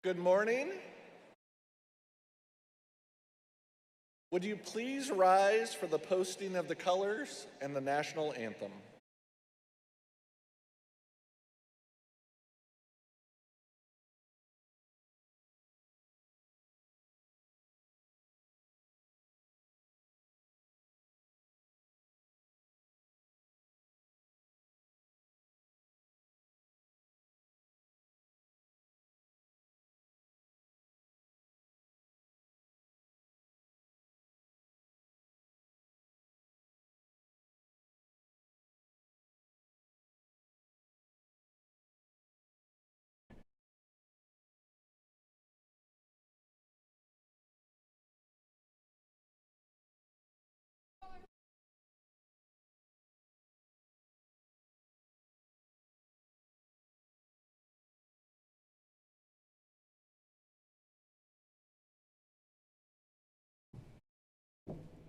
Good morning. Would you please rise for the posting of the colors and the national anthem?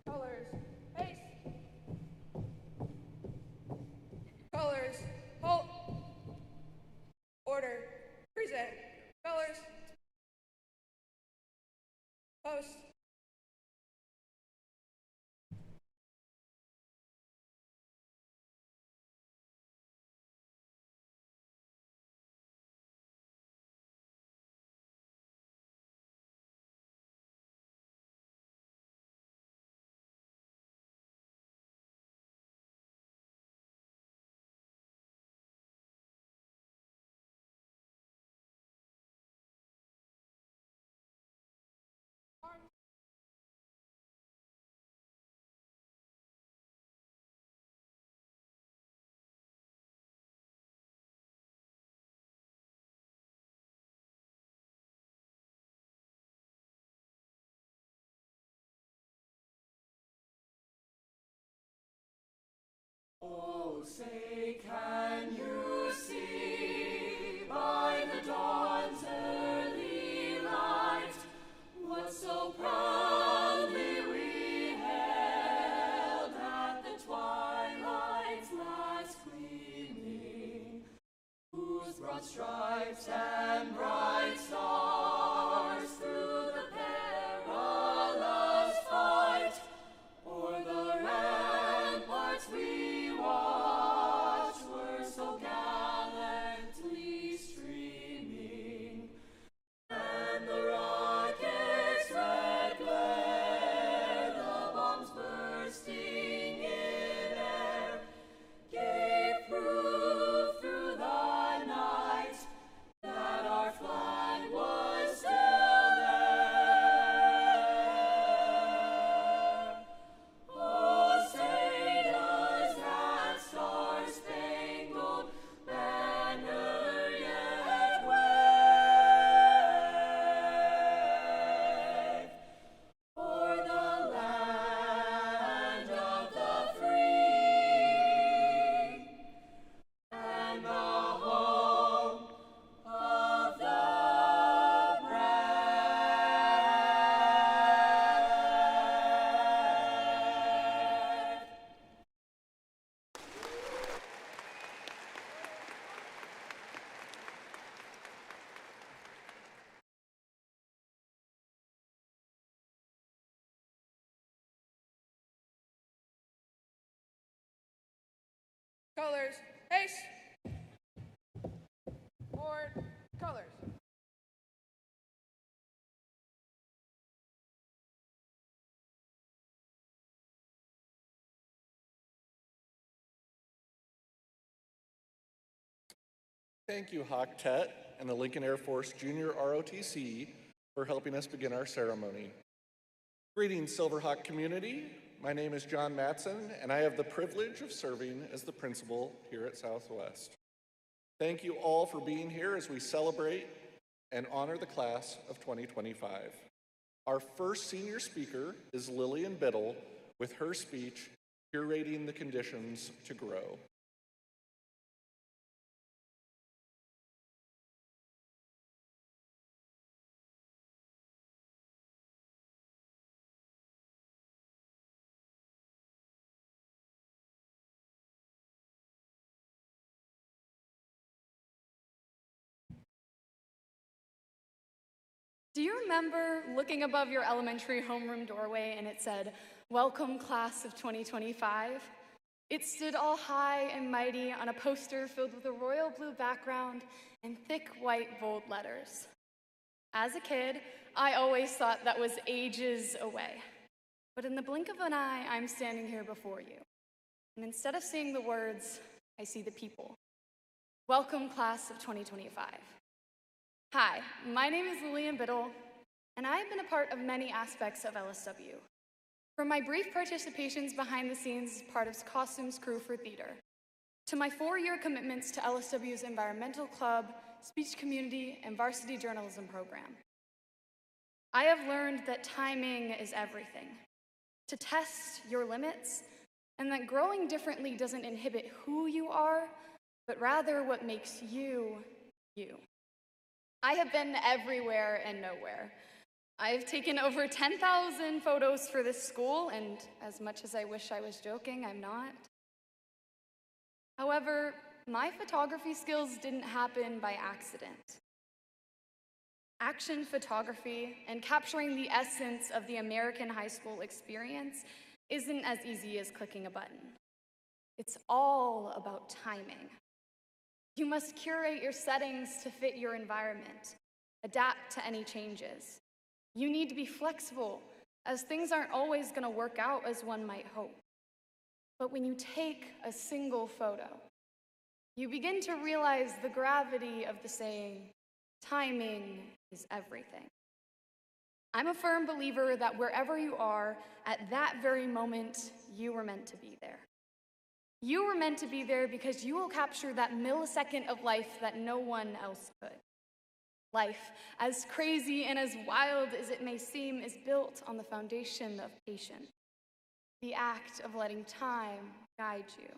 Colors, face. Colors, halt. Order, present. Colors, post. Oh, say can you see by the dawn's early light what so proudly we hailed at the twilight's last gleaming, whose broad stripes and bright stars through the perilous fight o'er the ramparts we watched were so gallantly streaming, and the rocket's red glare, the bombs bursting in air, gave proof through the night that our flag was still there. Oh, say does that star-spangled banner yet wave o'er the land of the free and the home of the brave. Colors, face. Board, colors. Thank you, Hoctet and the Lincoln Air Force Junior ROTC for helping us begin our ceremony. Greetings, Silverhawk community. My name is John Matson, and I have the privilege of serving as the principal here at Southwest. Thank you all for being here as we celebrate and honor the class of 2025. Our first senior speaker is Lillian Biddle with her speech, Curating the Conditions to Grow. Do you remember looking above your elementary homeroom doorway and it said, "Welcome, class of 2025"? It stood all high and mighty on a poster filled with a royal blue background and thick white bold letters. As a kid, I always thought that was ages away. But in the blink of an eye, I'm standing here before you. And instead of seeing the words, I see the people. Welcome, class of 2025. Hi, my name is Lillian Biddle, and I have been a part of many aspects of LSW. From my brief participations behind the scenes as part of costumes crew for theater, to my 4-year commitments to LSW's environmental club, speech community, and varsity journalism program. I have learned that timing is everything, to test your limits, and that growing differently doesn't inhibit who you are, but rather what makes you, you. I have been everywhere and nowhere. I've taken over 10,000 photos for this school, and as much as I wish I was joking, I'm not. However, my photography skills didn't happen by accident. Action photography and capturing the essence of the American high school experience isn't as easy as clicking a button. It's all about timing. You must curate your settings to fit your environment, adapt to any changes. You need to be flexible, as things aren't always going to work out as one might hope. But when you take a single photo, you begin to realize the gravity of the saying, timing is everything. I'm a firm believer that wherever you are, at that very moment, you were meant to be there. You were meant to be there because you will capture that millisecond of life that no one else could. Life, as crazy and as wild as it may seem, is built on the foundation of patience, the act of letting time guide you.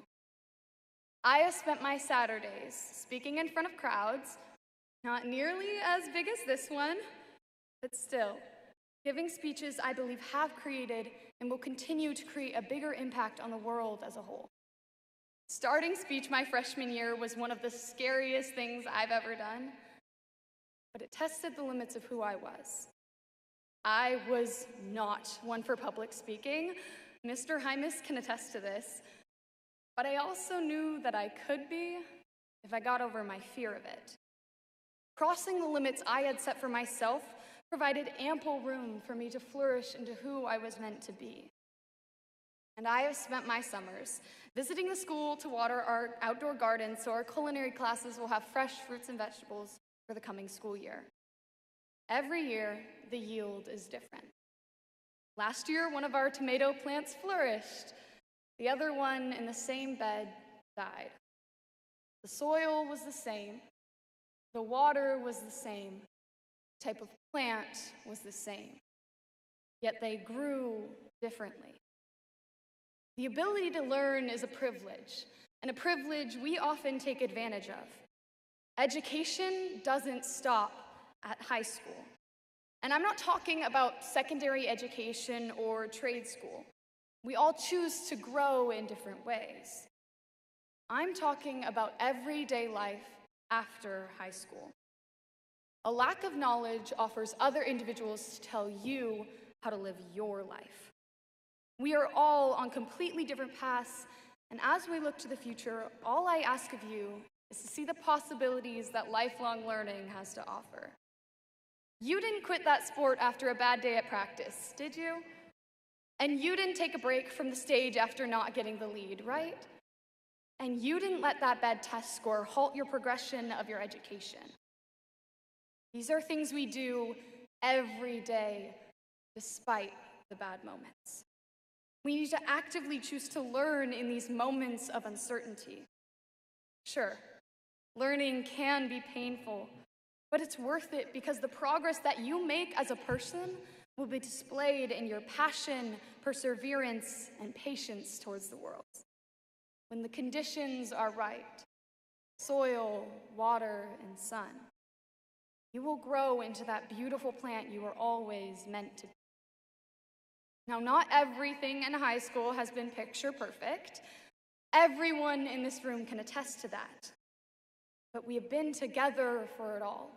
I have spent my Saturdays speaking in front of crowds, not nearly as big as this one, but still, giving speeches I believe have created and will continue to create a bigger impact on the world as a whole. Starting speech my freshman year was one of the scariest things I've ever done, but it tested the limits of who I was. I was not one for public speaking. Mr. Hymas can attest to this, but I also knew that I could be if I got over my fear of it. Crossing the limits I had set for myself provided ample room for me to flourish into who I was meant to be. And I have spent my summers visiting the school to water our outdoor gardens so our culinary classes will have fresh fruits and vegetables for the coming school year. Every year, the yield is different. Last year, one of our tomato plants flourished. The other one in the same bed died. The soil was the same. The water was the same. The type of plant was the same. Yet they grew differently. The ability to learn is a privilege, and a privilege we often take advantage of. Education doesn't stop at high school. And I'm not talking about secondary education or trade school. We all choose to grow in different ways. I'm talking about everyday life after high school. A lack of knowledge offers other individuals to tell you how to live your life. We are all on completely different paths, and as we look to the future, all I ask of you is to see the possibilities that lifelong learning has to offer. You didn't quit that sport after a bad day at practice, did you? And you didn't take a break from the stage after not getting the lead, right? And you didn't let that bad test score halt your progression of your education. These are things we do every day, despite the bad moments. We need to actively choose to learn in these moments of uncertainty. Sure, learning can be painful, but it's worth it because the progress that you make as a person will be displayed in your passion, perseverance, and patience towards the world. When the conditions are right, soil, water, and sun, you will grow into that beautiful plant you were always meant to be. Now, not everything in high school has been picture perfect. Everyone in this room can attest to that. But we have been together for it all,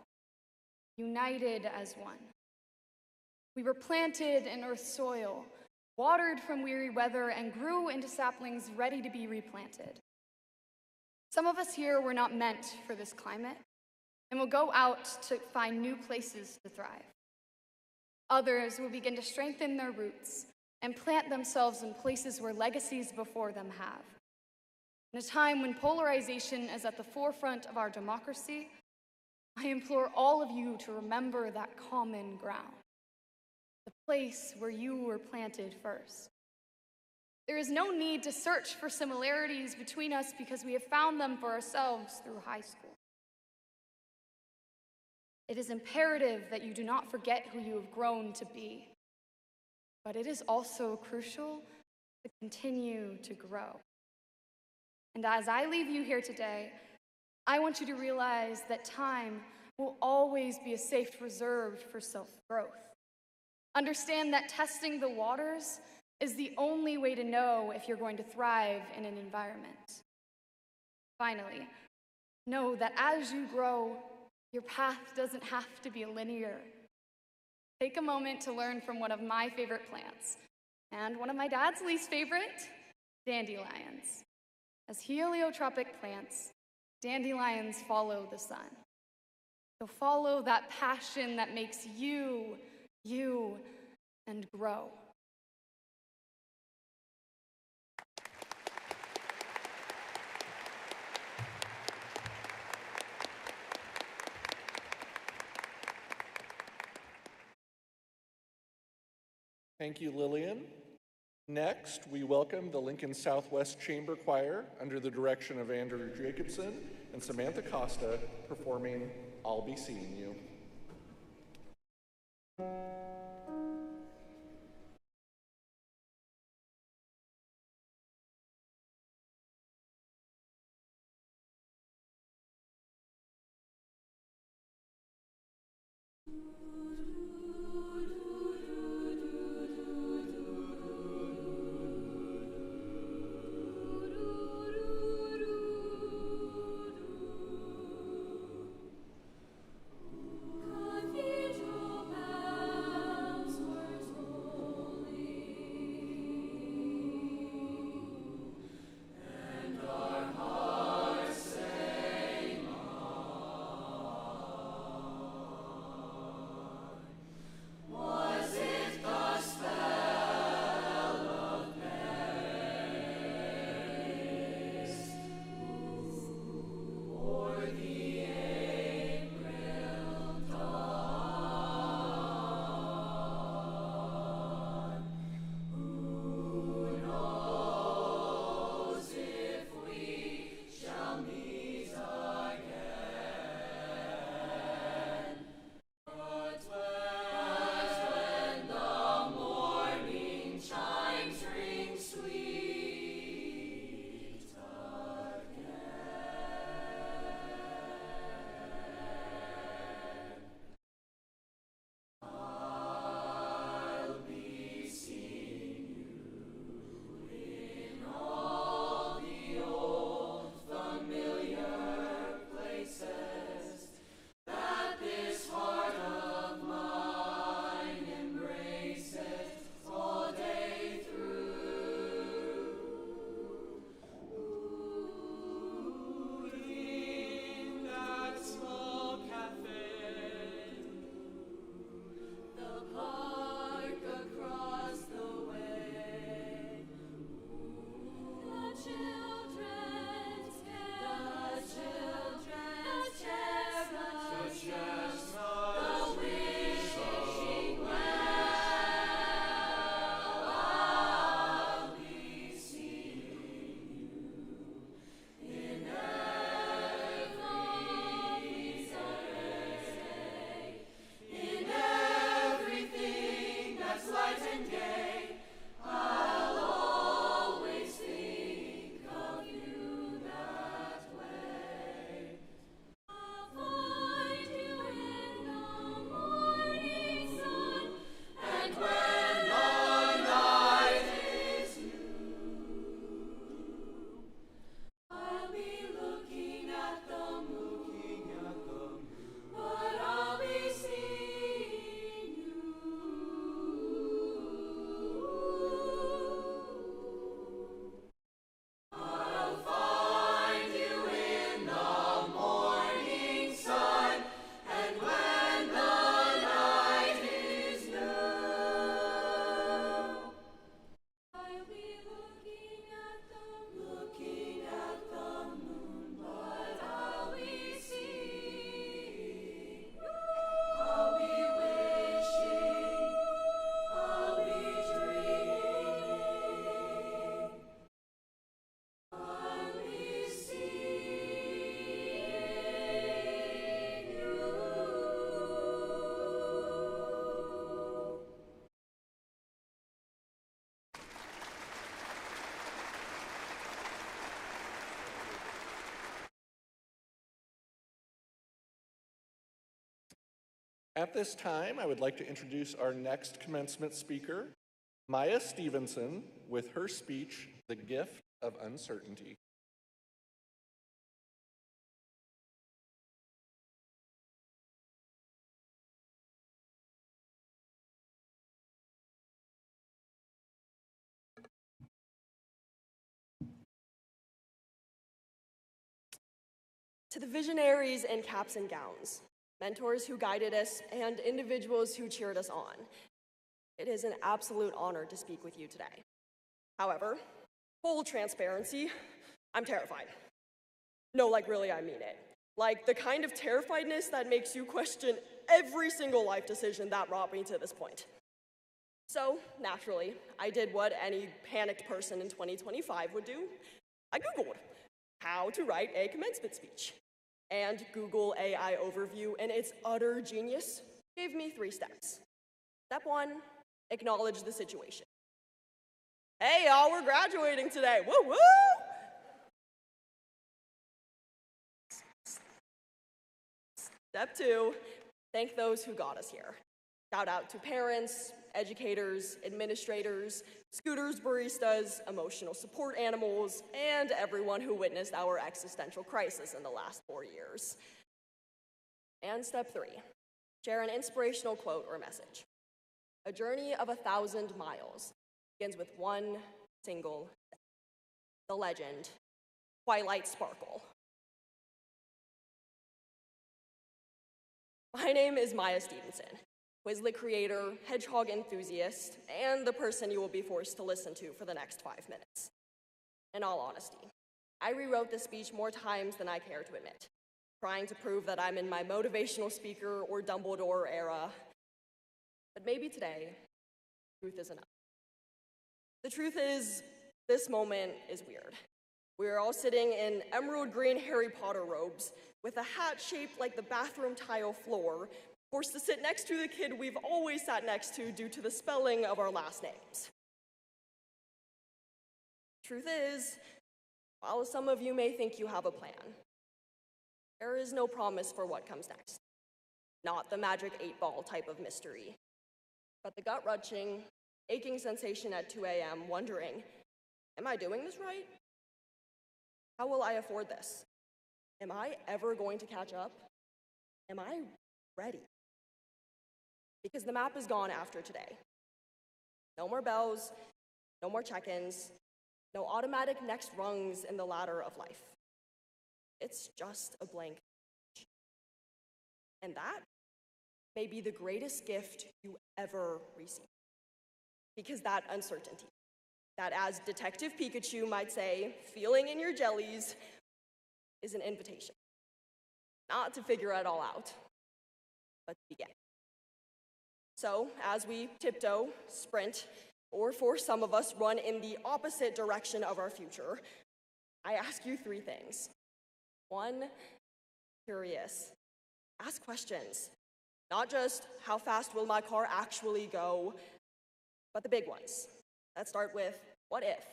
united as one. We were planted in earth's soil, watered from weary weather, and grew into saplings ready to be replanted. Some of us here were not meant for this climate and will go out to find new places to thrive. Others will begin to strengthen their roots and plant themselves in places where legacies before them have. In a time when polarization is at the forefront of our democracy, I implore all of you to remember that common ground, the place where you were planted first. There is no need to search for similarities between us because we have found them for ourselves through high school. It is imperative that you do not forget who you have grown to be, but it is also crucial to continue to grow. And as I leave you here today, I want you to realize that time will always be a safe reserve for self-growth. Understand that testing the waters is the only way to know if you're going to thrive in an environment. Finally, know that as you grow, your path doesn't have to be linear. Take a moment to learn from one of my favorite plants, and one of my dad's least favorite, dandelions. As heliotropic plants, dandelions follow the sun. So follow that passion that makes you, and grow. Thank you, Lillian. Next, we welcome the Lincoln Southwest Chamber Choir under the direction of Andrew Jacobson and Samantha Costa performing I'll Be Seeing You. Cathedral bells were tolling, and our hearts sang on. At this time, I would like to introduce our next commencement speaker, Maya Stevenson, with her speech, The Gift of Uncertainty. To the visionaries in caps and gowns, mentors who guided us, and individuals who cheered us on, it is an absolute honor to speak with you today. However, full transparency, I'm terrified. No, like really, I mean it. Like the kind of terrifiedness that makes you question every single life decision that brought me to this point. So, naturally, I did what any panicked person in 2025 would do. I Googled how to write a commencement speech. And Google AI Overview, in its utter genius, gave me 3 steps. Step 1, acknowledge the situation. Hey, y'all, we're graduating today. Woo woo! Step 2, thank those who got us here. Shout out to parents, educators, administrators, scooters, baristas, emotional support animals, and everyone who witnessed our existential crisis in the last 4 years. And step 3, share an inspirational quote or message. A journey of 1,000 miles begins with one single step. The legend, Twilight Sparkle. My name is Maya Stevenson, Quizlet creator, hedgehog enthusiast, and the person you will be forced to listen to for the next 5 minutes. In all honesty, I rewrote this speech more times than I care to admit, trying to prove that I'm in my motivational speaker or Dumbledore era. But maybe today, truth is enough. The truth is, this moment is weird. We're all sitting in emerald green Harry Potter robes with a hat shaped like the bathroom tile floor, forced to sit next to the kid we've always sat next to due to the spelling of our last names. Truth is, while some of you may think you have a plan, there is no promise for what comes next. Not the magic 8-ball type of mystery, but the gut-wrenching, aching sensation at 2 a.m. wondering, am I doing this right? How will I afford this? Am I ever going to catch up? Am I ready? Because the map is gone after today. No more bells, no more check-ins, no automatic next rungs in the ladder of life. It's just a blank page. And that may be the greatest gift you ever receive. Because that uncertainty, that as Detective Pikachu might say, feeling in your jellies, is an invitation. Not to figure it all out, but to begin. So, as we tiptoe, sprint, or for some of us, run in the opposite direction of our future, I ask you 3 things. 1, curious. Ask questions. Not just, how fast will my car actually go, but the big ones that start with, what if,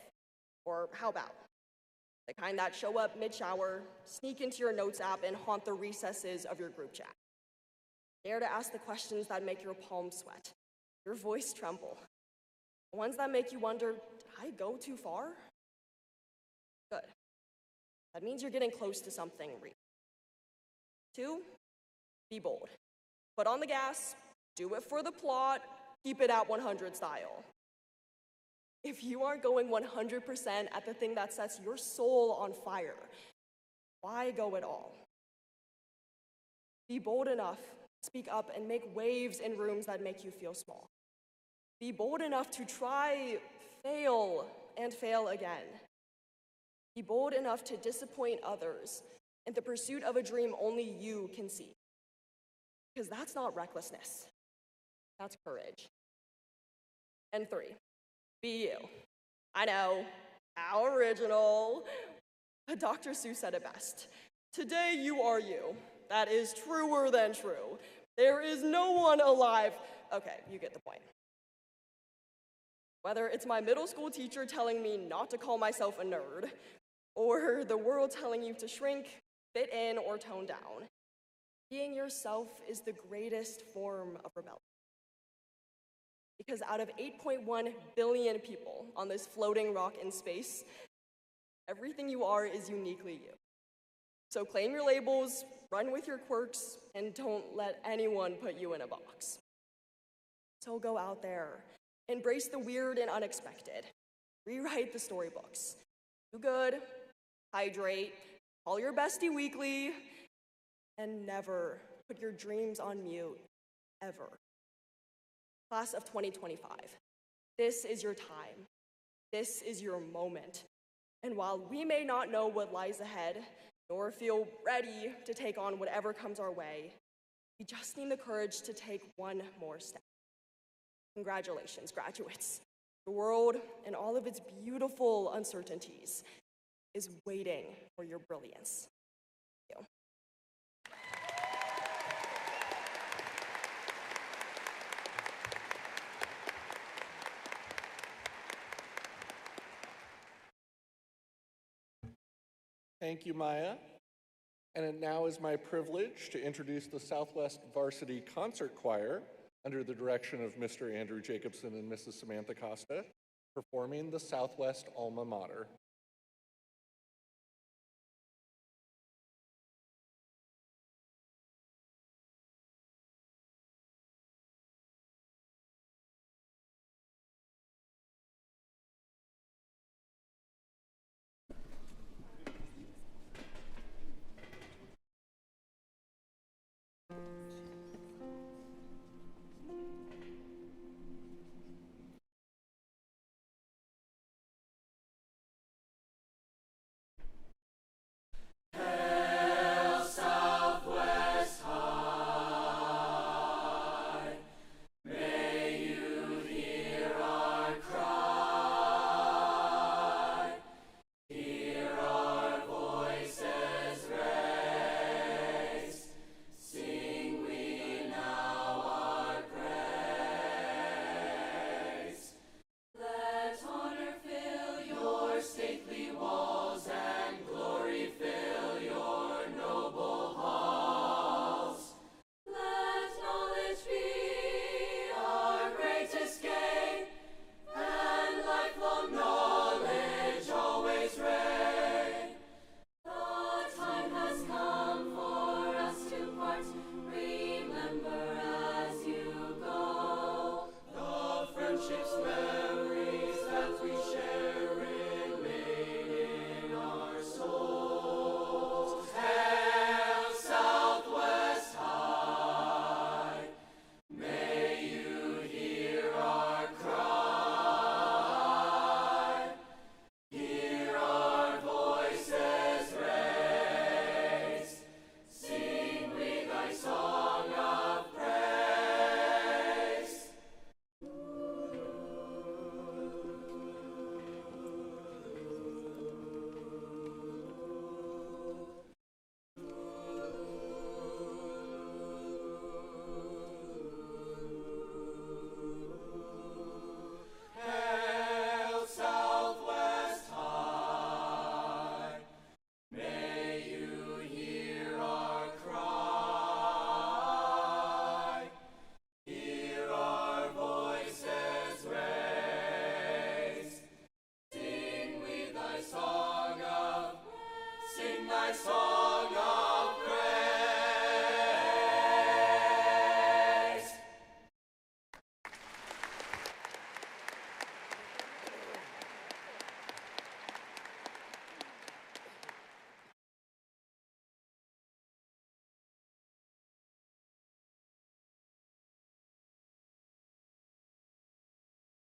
or how about? The kind that show up mid-shower, sneak into your notes app, and haunt the recesses of your group chat. Dare to ask the questions that make your palms sweat, your voice tremble. The ones that make you wonder, did I go too far? Good. That means you're getting close to something real. 2, be bold. Put on the gas, do it for the plot, keep it at 100 style. If you aren't going 100% at the thing that sets your soul on fire, why go at all? Be bold enough, speak up, and make waves in rooms that make you feel small. Be bold enough to try, fail, and fail again. Be bold enough to disappoint others in the pursuit of a dream only you can see. Because that's not recklessness, that's courage. And 3, be you. I know, how original. But Dr. Seuss said it best. Today you are you. That is truer than true. There is no one alive. Okay, you get the point. Whether it's my middle school teacher telling me not to call myself a nerd, or the world telling you to shrink, fit in, or tone down, Being yourself is the greatest form of rebellion. Because out of 8.1 billion people on this floating rock in space, everything you are is uniquely you. So claim your labels, run with your quirks, and don't let anyone put you in a box. So go out there, embrace the weird and unexpected, rewrite the storybooks, do good, hydrate, call your bestie weekly, and never put your dreams on mute, ever. Class of 2025, this is your time. This is your moment. And while we may not know what lies ahead, nor feel ready to take on whatever comes our way, we just need the courage to take one more step. Congratulations, graduates. The world and all of its beautiful uncertainties is waiting for your brilliance. Thank you. Thank you, Maya. And it now is my privilege to introduce the Southwest Varsity Concert Choir under the direction of Mr. Andrew Jacobson and Mrs. Samantha Costa, performing the Southwest Alma Mater.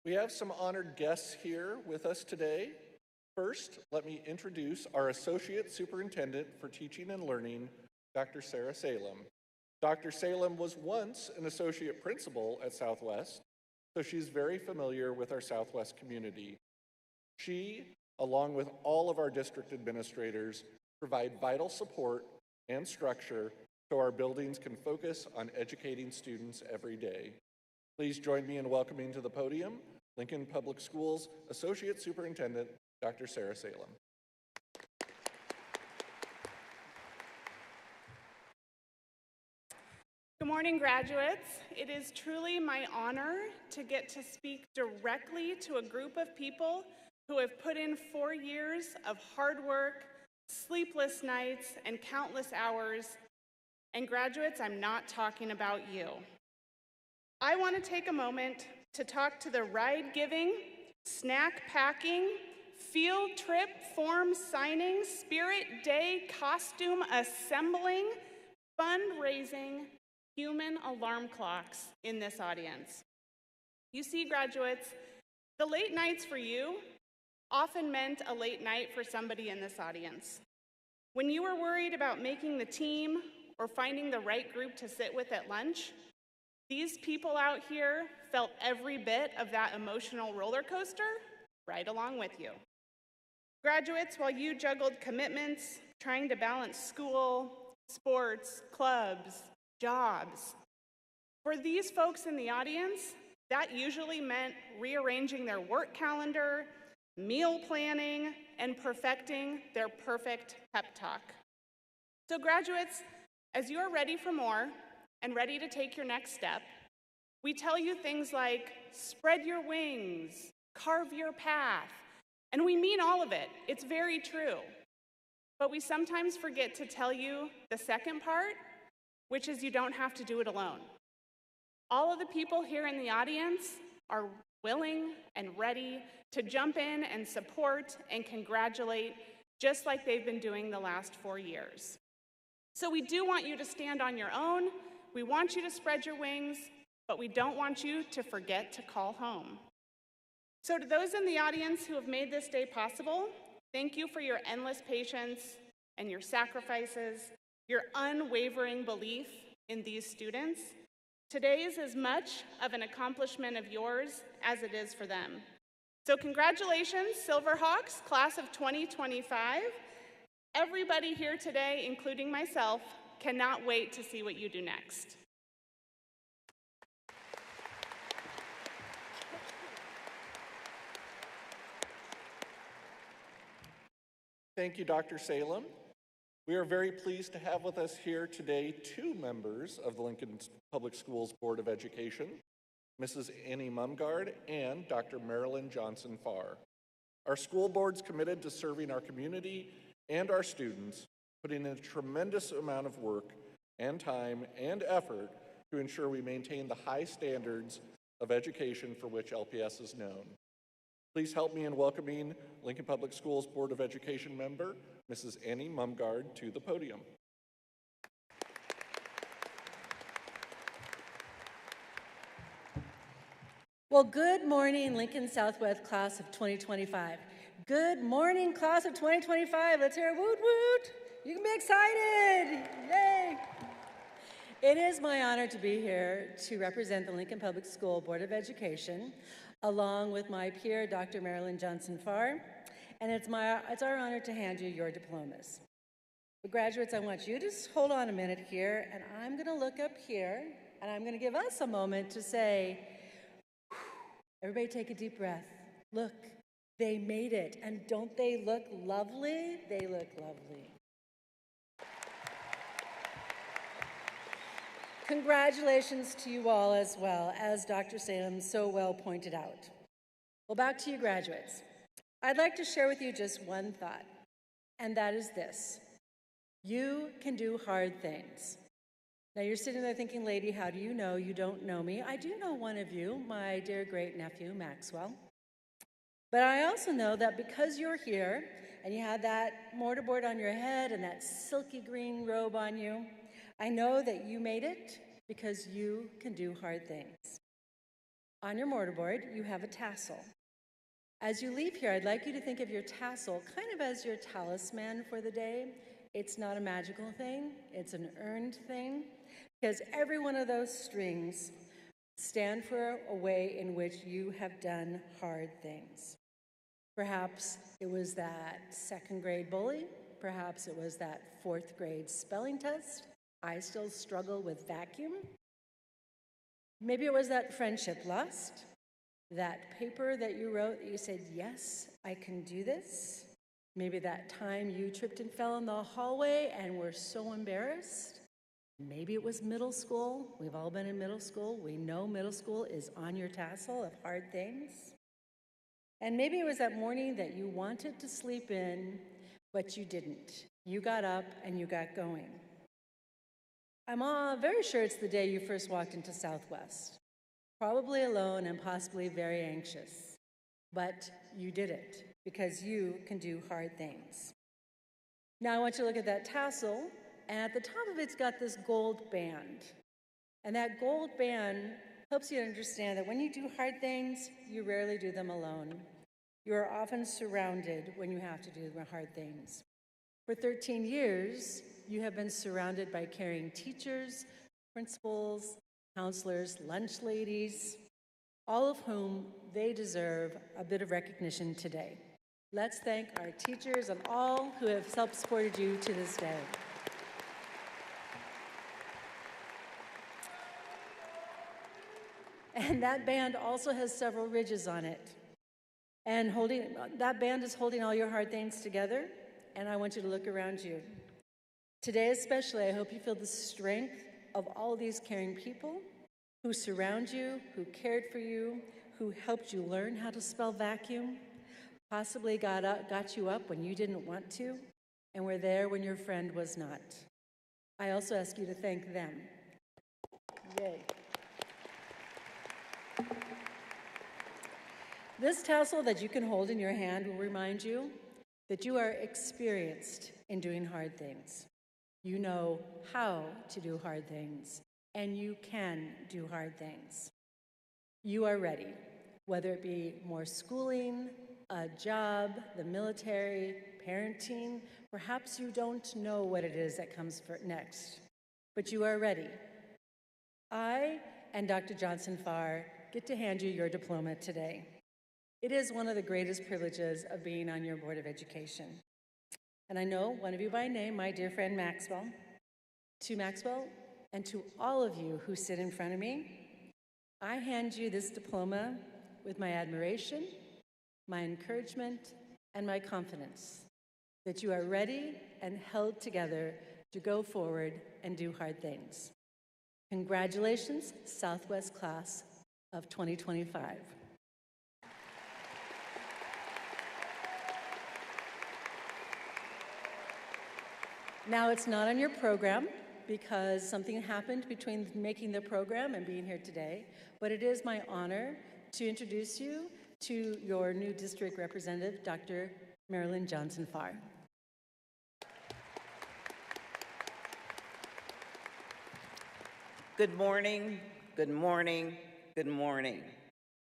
We have some honored guests here with us today. First, let me introduce our Associate Superintendent for Teaching and Learning, Dr. Sarah Salem. Dr. Salem was once an associate principal at Southwest, so she's very familiar with our Southwest community. She, along with all of our district administrators, provide vital support and structure so our buildings can focus on educating students every day. Please join me in welcoming to the podium Lincoln Public Schools Associate Superintendent, Dr. Sarah Salem. Good morning, graduates. It is truly my honor to get to speak directly to a group of people who have put in 4 years of hard work, sleepless nights, and countless hours. And graduates, I'm not talking about you. I want to take a moment to talk to the ride-giving, snack-packing, field trip form signing, spirit day costume assembling, fundraising, human alarm clocks in this audience. You see, graduates, the late nights for you often meant a late night for somebody in this audience. When you were worried about making the team or finding the right group to sit with at lunch, these people out here felt every bit of that emotional roller coaster right along with you. Graduates, while you juggled commitments, trying to balance school, sports, clubs, jobs, for these folks in the audience, that usually meant rearranging their work calendar, meal planning, and perfecting their perfect pep talk. So graduates, as you are ready for more and ready to take your next step, we tell you things like spread your wings, carve your path, and we mean all of it. It's very true. But we sometimes forget to tell you the second part, which is you don't have to do it alone. All of the people here in the audience are willing and ready to jump in and support and congratulate, just like they've been doing the last 4 years. So we do want you to stand on your own. We want you to spread your wings, but we don't want you to forget to call home. So to those in the audience who have made this day possible, thank you for your endless patience and your sacrifices, your unwavering belief in these students. Today is as much of an accomplishment of yours as it is for them. So congratulations, Silverhawks, class of 2025. Everybody here today, including myself, cannot wait to see what you do next. Thank you, Dr. Salem. We are very pleased to have with us here today 2 members of the Lincoln Public Schools Board of Education, Mrs. Annie Mumgard and Dr. Marilyn Johnson-Farr. Our school board's committed to serving our community and our students, putting in a tremendous amount of work and time and effort to ensure we maintain the high standards of education for which LPS is known. Please help me in welcoming Lincoln Public Schools Board of Education member, Mrs. Annie Mumgard, to the podium. Well, good morning, Lincoln Southwest class of 2025. Good morning, class of 2025. Let's hear a woot woot. You can be excited. Yay. It is my honor to be here to represent the Lincoln Public School Board of Education, along with my peer, Dr. Marilyn Johnson-Farr, and it's our honor to hand you your diplomas. But graduates, I want you to just hold on a minute here, and I'm going to look up here, and I'm going to give us a moment to say, everybody take a deep breath. Look, they made it, and don't they look lovely? They look lovely. Congratulations to you all as well, as Dr. Salem so well pointed out. Well, back to you, graduates. I'd like to share with you just one thought, and that is this. You can do hard things. Now, you're sitting there thinking, lady, how do you know you don't know me? I do know one of you, my dear great-nephew, Maxwell. But I also know that because you're here, and you have that mortarboard on your head and that silky green robe on you, I know that you made it because you can do hard things. On your mortarboard, you have a tassel. As you leave here, I'd like you to think of your tassel kind of as your talisman for the day. It's not a magical thing, it's an earned thing, because every one of those strings stand for a way in which you have done hard things. Perhaps it was that 2nd grade bully, perhaps it was that 4th grade spelling test. I still struggle with vacuum. Maybe it was that friendship lost, that paper that you wrote that you said, yes, I can do this. Maybe that time you tripped and fell in the hallway and were so embarrassed. Maybe it was middle school. We've all been in middle school. We know middle school is on your tassel of hard things. And maybe it was that morning that you wanted to sleep in, but you didn't. You got up and you got going. I'm very sure it's the day you first walked into Southwest, probably alone and possibly very anxious. But you did it because you can do hard things. Now I want you to look at that tassel, and at the top of it's got this gold band. And that gold band helps you understand that when you do hard things, you rarely do them alone. You are often surrounded when you have to do hard things. For 13 years, you have been surrounded by caring teachers, principals, counselors, lunch ladies, all of whom they deserve a bit of recognition today. Let's thank our teachers and all who have supported you to this day. And that band also has several ridges on it. And that band is holding all your hard things together, and I want you to look around you. Today especially, I hope you feel the strength of all these caring people who surround you, who cared for you, who helped you learn how to spell vacuum, possibly got you up when you didn't want to, and were there when your friend was not. I also ask you to thank them. Yay. This tassel that you can hold in your hand will remind you that you are experienced in doing hard things. You know how to do hard things, and you can do hard things. You are ready, whether it be more schooling, a job, the military, parenting. Perhaps you don't know what it is that comes next, but you are ready. I and Dr. Johnson-Farr get to hand you your diploma today. It is one of the greatest privileges of being on your Board of Education. And I know one of you by name, my dear friend Maxwell. To Maxwell and to all of you who sit in front of me, I hand you this diploma with my admiration, my encouragement, and my confidence that you are ready and held together to go forward and do hard things. Congratulations, Southwest Class of 2025. Now, it's not on your program because something happened between making the program and being here today, but it is my honor to introduce you to your new district representative, Dr. Marilyn Johnson-Farr. Good morning, good morning, good morning.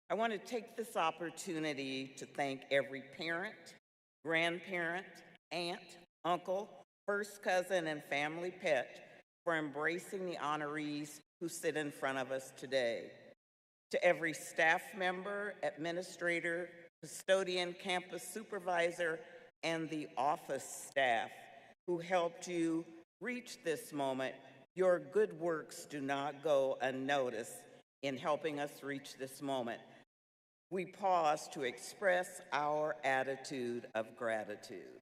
I want to take this opportunity to thank every parent, grandparent, aunt, uncle, first cousin, and family pet for embracing the honorees who sit in front of us today. To every staff member, administrator, custodian, campus supervisor, and the office staff who helped you reach this moment, your good works do not go unnoticed in helping us reach this moment. We pause to express our attitude of gratitude.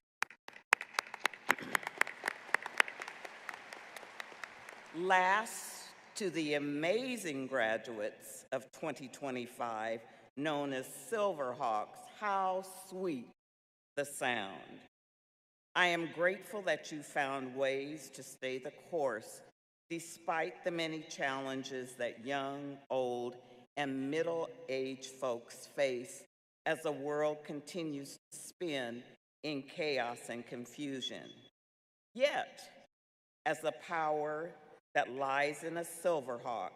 Last, to the amazing graduates of 2025, known as Silverhawks, how sweet the sound. I am grateful that you found ways to stay the course despite the many challenges that young, old, and middle-aged folks face as the world continues to spin in chaos and confusion. Yet, as the power that lies in a Silverhawk,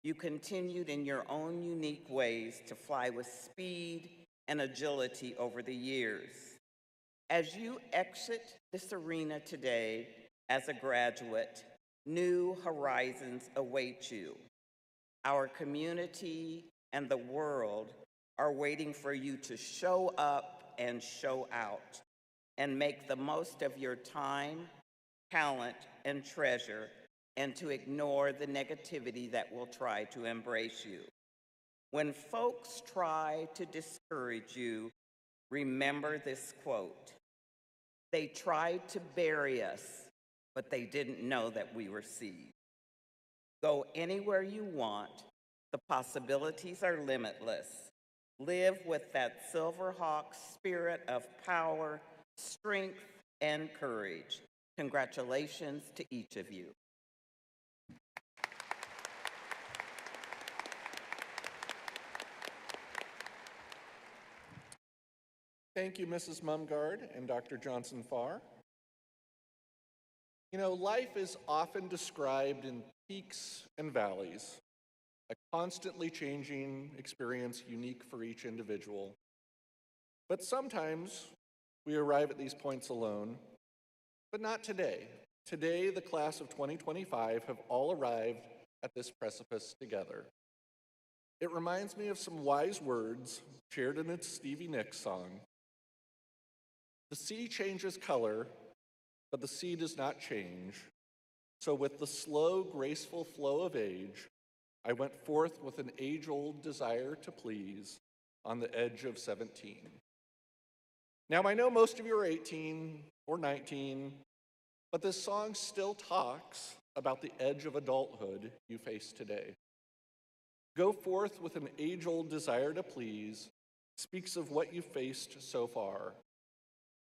you continued in your own unique ways to fly with speed and agility over the years. As you exit this arena today as a graduate, new horizons await you. Our community and the world are waiting for you to show up and show out and make the most of your time, talent, and treasure, and to ignore the negativity that will try to embrace you. When folks try to discourage you, remember this quote: "They tried to bury us, but they didn't know that we were seeds." Go anywhere you want. The possibilities are limitless. Live with that Silverhawk spirit of power, strength, and courage. Congratulations to each of you. Thank you, Mrs. Mumgard and Dr. Johnson-Farr. You know, life is often described in peaks and valleys, a constantly changing experience unique for each individual. But sometimes we arrive at these points alone, but not today. Today, the class of 2025 have all arrived at this precipice together. It reminds me of some wise words shared in a Stevie Nicks song. The sea changes color, but the sea does not change. So with the slow, graceful flow of age, I went forth with an age-old desire to please on the edge of 17. Now, I know most of you are 18 or 19, but this song still talks about the edge of adulthood you face today. Go forth with an age-old desire to please speaks of what you've faced so far.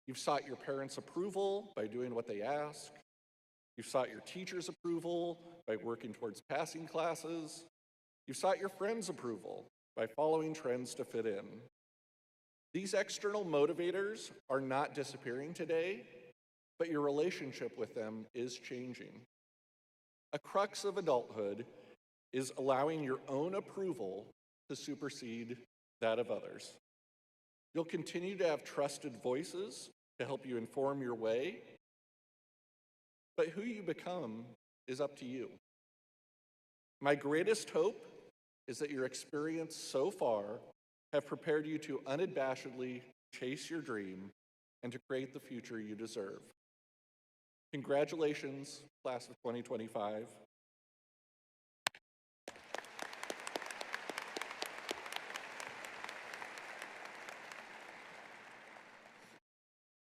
You've sought your parents' approval by doing what they ask. You've sought your teacher's approval by working towards passing classes. You've sought your friends' approval by following trends to fit in. These external motivators are not disappearing today, but your relationship with them is changing. A crux of adulthood is allowing your own approval to supersede that of others. You'll continue to have trusted voices to help you inform your way, but who you become is up to you. My greatest hope is that your experience so far have prepared you to unabashedly chase your dream and to create the future you deserve. Congratulations, class of 2025.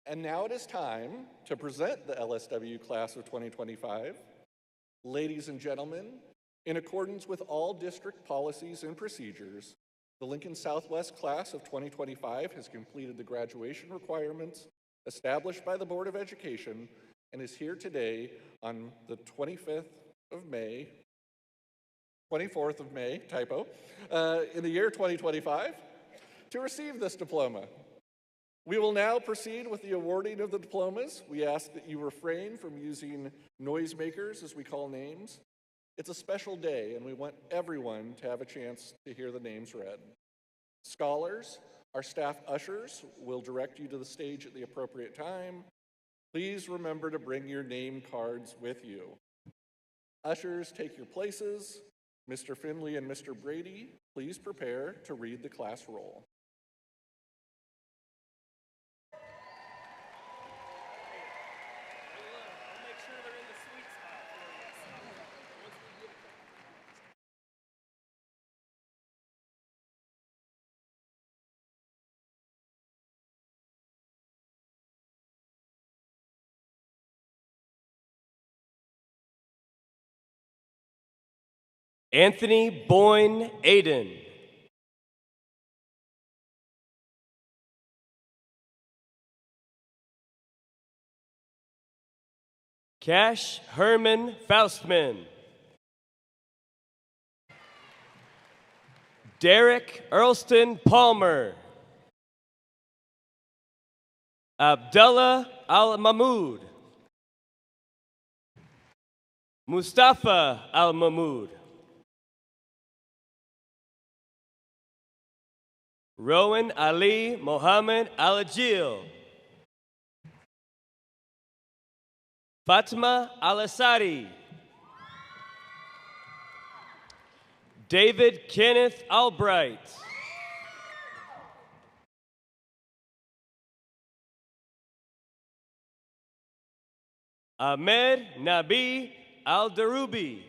And now it is time to present the LSW class of 2025. Ladies and gentlemen, in accordance with all district policies and procedures, the Lincoln Southwest class of 2025 has completed the graduation requirements established by the Board of Education and is here today on the 24th of May, in the year 2025, to receive this diploma. We will now proceed with the awarding of the diplomas. We ask that you refrain from using noisemakers, as we call names. It's a special day, and we want everyone to have a chance to hear the names read. Scholars, our staff ushers will direct you to the stage at the appropriate time. Please remember to bring your name cards with you. Ushers, take your places. Mr. Finley and Mr. Brady, please prepare to read the class roll. Anthony Boyne Aiden. Cash Herman Faustman. Derek Earlston Palmer. Abdullah Al-Mahmoud. Mustafa Al-Mahmoud. Rowan Ali Mohammed Al-Ajil. Fatima Al-Asadi. David Kenneth Albright. Ahmed Nabi Al-Darubi.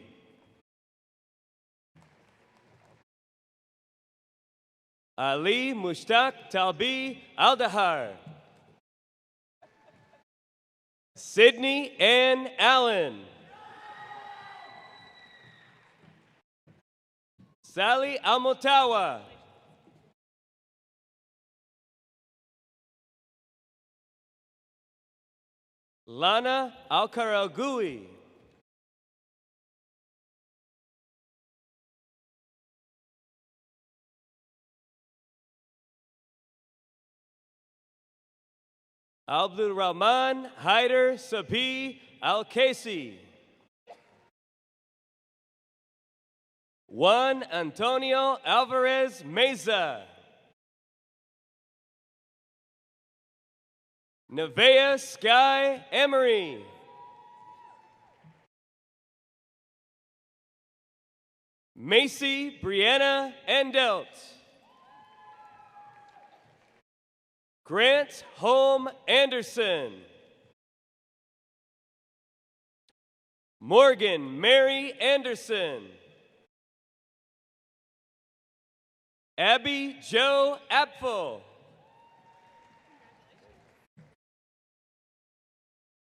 Ali Mushtaq Talbi Al-Dahar. Sydney Ann Allen. Sally Almotawa. Lana Alcaragui. Abdul Rahman Haider Sabi Al Casey. Juan Antonio Alvarez Meza. Nevea Sky Emery. Macy Brianna Endelt. Grant Holm Anderson. Morgan Mary Anderson. Abby Joe Apfel.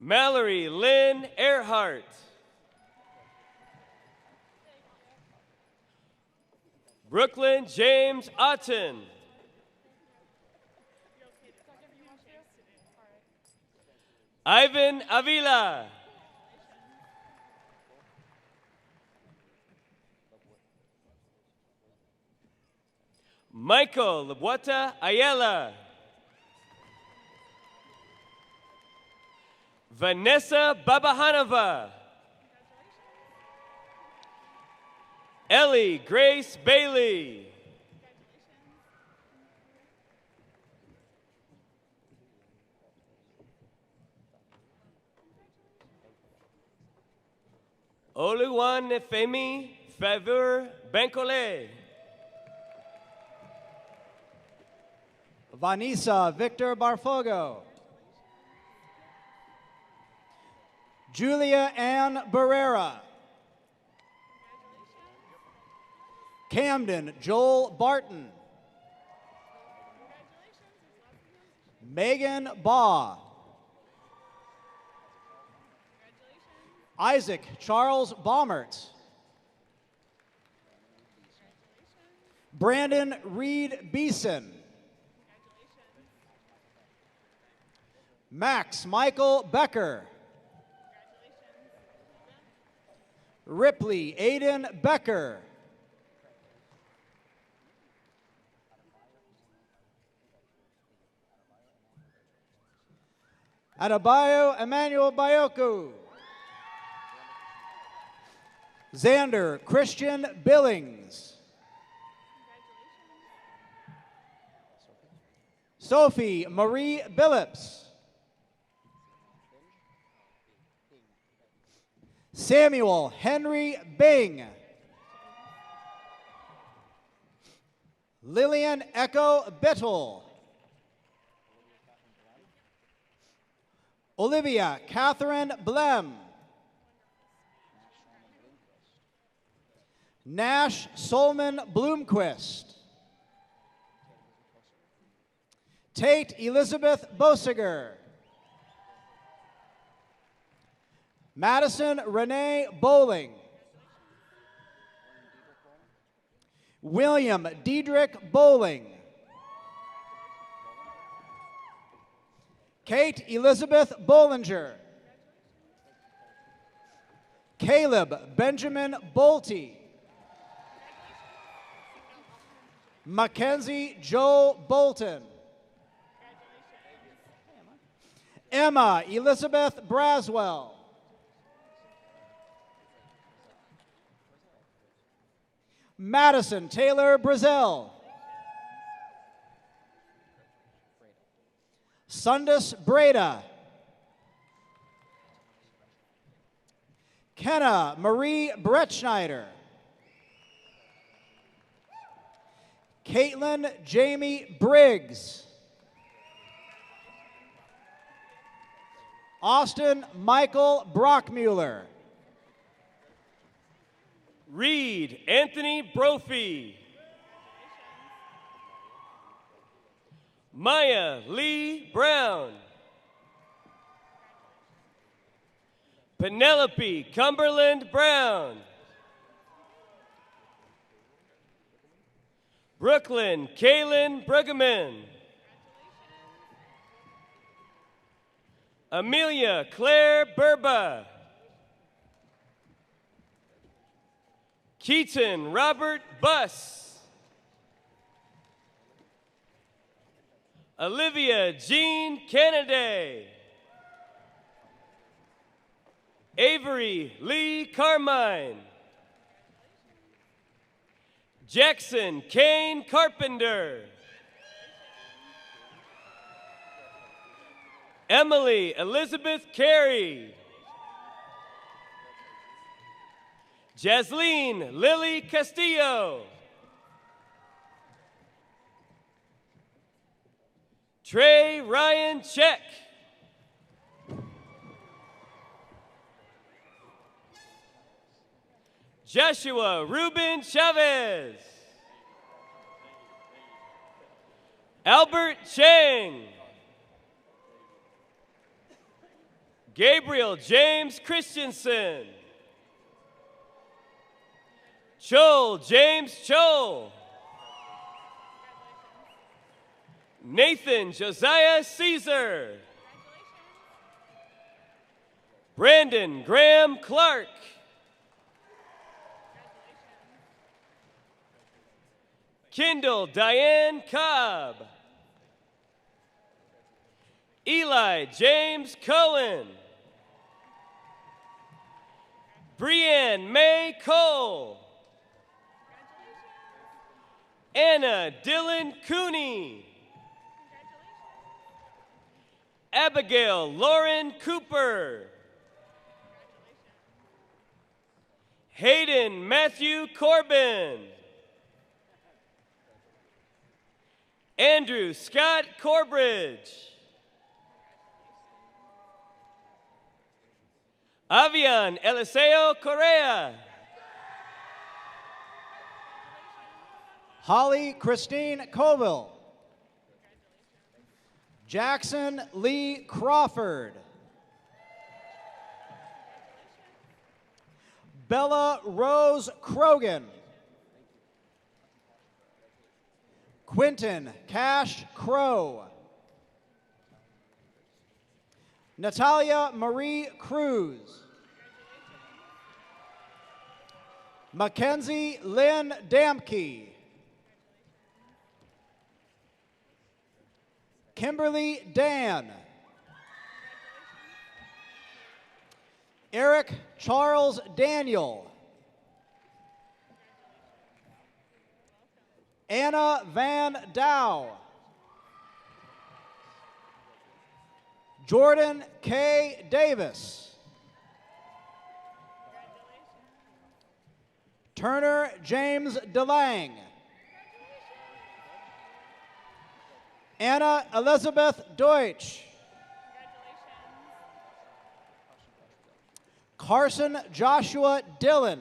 Mallory Lynn Earhart. Brooklyn James Otten. Ivan Avila. Michael Labueta Ayala. Vanessa Babahanova. Ellie Grace Bailey. Oluwan Nefemi Favor Bankole. Vanessa Victor Barfogo. Julia Ann Barrera. Camden Joel Barton. Megan Baugh. Isaac Charles Baumert. Brandon Reed Beeson. Max Michael Becker. Ripley Aiden Becker. Adebayo Emmanuel Bayoku. Xander Christian Billings. Sophie Marie Billups. Samuel Henry Bing. Lillian Echo Bittle. Olivia Catherine Blem. Nash Solman Bloomquist. Tate Elizabeth Bosiger. Madison Renee Bowling. William Diedrich Bowling. Kate Elizabeth Bollinger. Caleb Benjamin Bolte. Mackenzie Joel Bolton. Emma Elizabeth Braswell. Madison Taylor Brazel. Sundus Breda. Kenna Marie Bretschneider. Caitlin Jamie Briggs. Austin Michael Brockmuller. Reed Anthony Brophy. Maya Lee Brown. Penelope Cumberland Brown. Brooklyn Kaylin Bruggeman. Amelia Claire Burba. Keaton Robert Buss. Olivia Jean Kennedy. Avery Lee Carmine. Jackson Kane Carpenter. Emily Elizabeth Carey. Jasleen Lily Castillo. Trey Ryan Check. Joshua Ruben Chavez. Albert Chang. Gabriel James Christensen. Chol James Chol. Nathan Josiah Caesar. Brandon Graham Clark. Kendall Diane Cobb. Eli James Cohen. Brianne May Cole. Anna Dylan Cooney. Abigail Lauren Cooper. Hayden Matthew Corbin. Andrew Scott Corbridge. Avian Eliseo Correa. Holly Christine Colville. Jackson Lee Crawford. Bella Rose Krogan. Quentin Cash Crow. Natalia Marie Cruz. Mackenzie Lynn Damke. Kimberly Dan. Eric Charles Daniel. Anna Van Dow. Jordan K. Davis. Turner James DeLang. Anna Elizabeth Deutsch. Carson Joshua Dillon.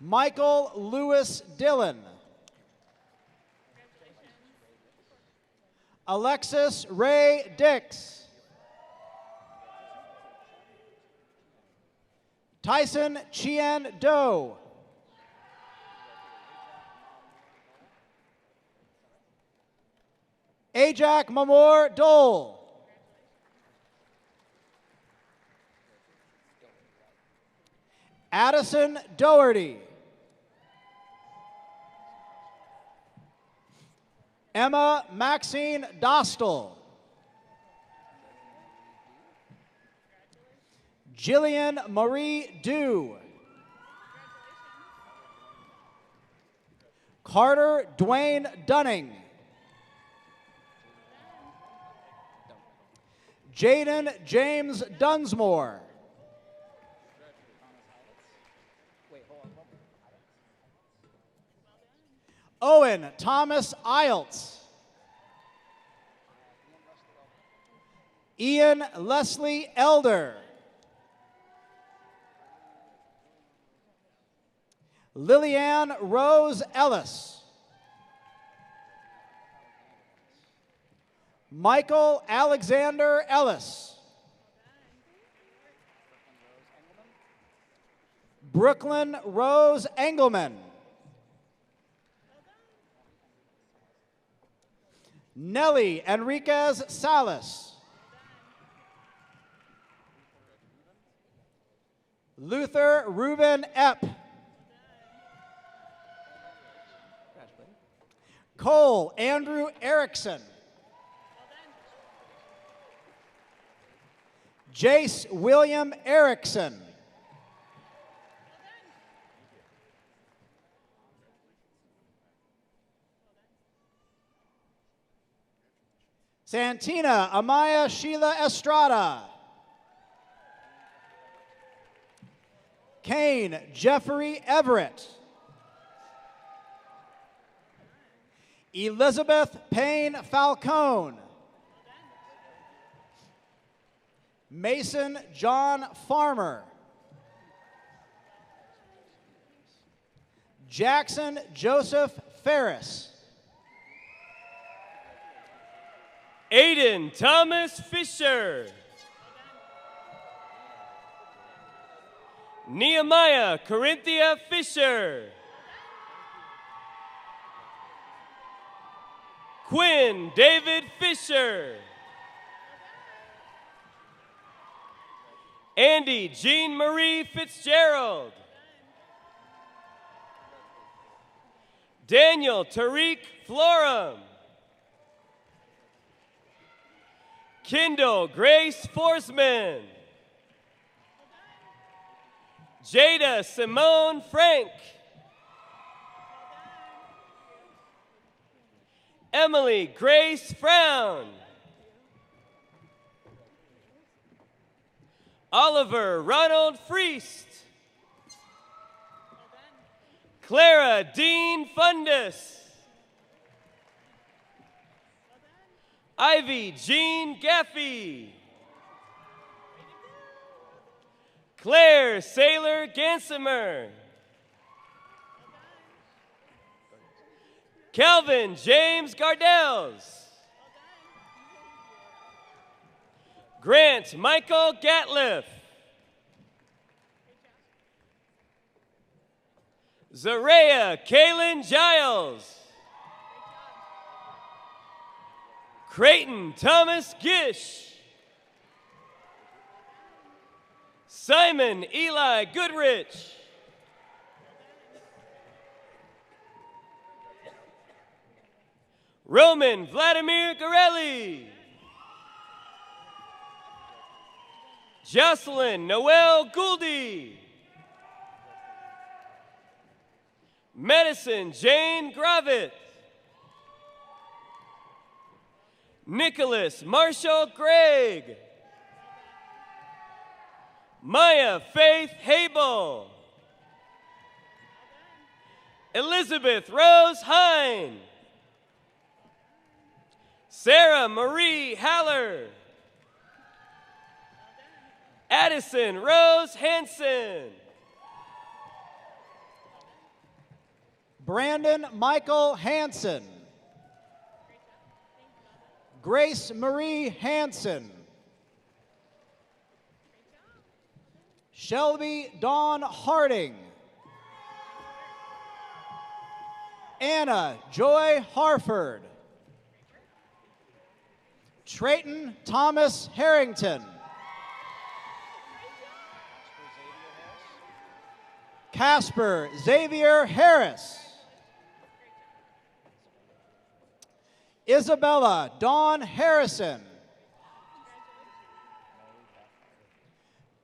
Michael Lewis Dillon. Alexis Ray Dix. Tyson Chien Doe. Ajak Mamor Dole. Addison Doherty. Emma Maxine Dostal. Jillian Marie Dew. Carter Dwayne Dunning. Jaden James Dunsmore. Owen Thomas Iltz. Ian Leslie Elder. Lillian Rose Ellis. Michael Alexander Ellis. Brooklyn Rose Engelman. Nelly Enriquez Salas. Luther Ruben Epp. Cole Andrew Erickson. Jace William Erickson. Santina Amaya Sheila Estrada. Kane Jeffrey Everett. Elizabeth Payne Falcone. Mason John Farmer. Jackson Joseph Ferris. Aiden Thomas Fisher. Nehemiah Corinthia Fisher. Quinn David Fisher. Andy Jean Marie Fitzgerald. Daniel Tariq Florum. Kendall Grace Forsman. Jada Simone Frank. Emily Grace Frown. Oliver Ronald Freest. Clara Dean Fundus. Ivy Jean Gaffey. Claire Sailor Gansimer. Calvin James Gardells. Grant Michael Gatliff. Zaria Kaylin Giles. Creighton Thomas Gish. Simon Eli Goodrich. Roman Vladimir Gorelli. Jocelyn Noel Gouldy. Madison Jane Gravett. Nicholas Marshall Gregg. Maya Faith Habel. Elizabeth Rose Hine. Sarah Marie Haller. Addison Rose Hanson. Brandon Michael Hanson. Grace Marie Hanson. Shelby Dawn Harding. Anna Joy Harford. Trayton Thomas Harrington. Casper Xavier Harris. Isabella Dawn Harrison.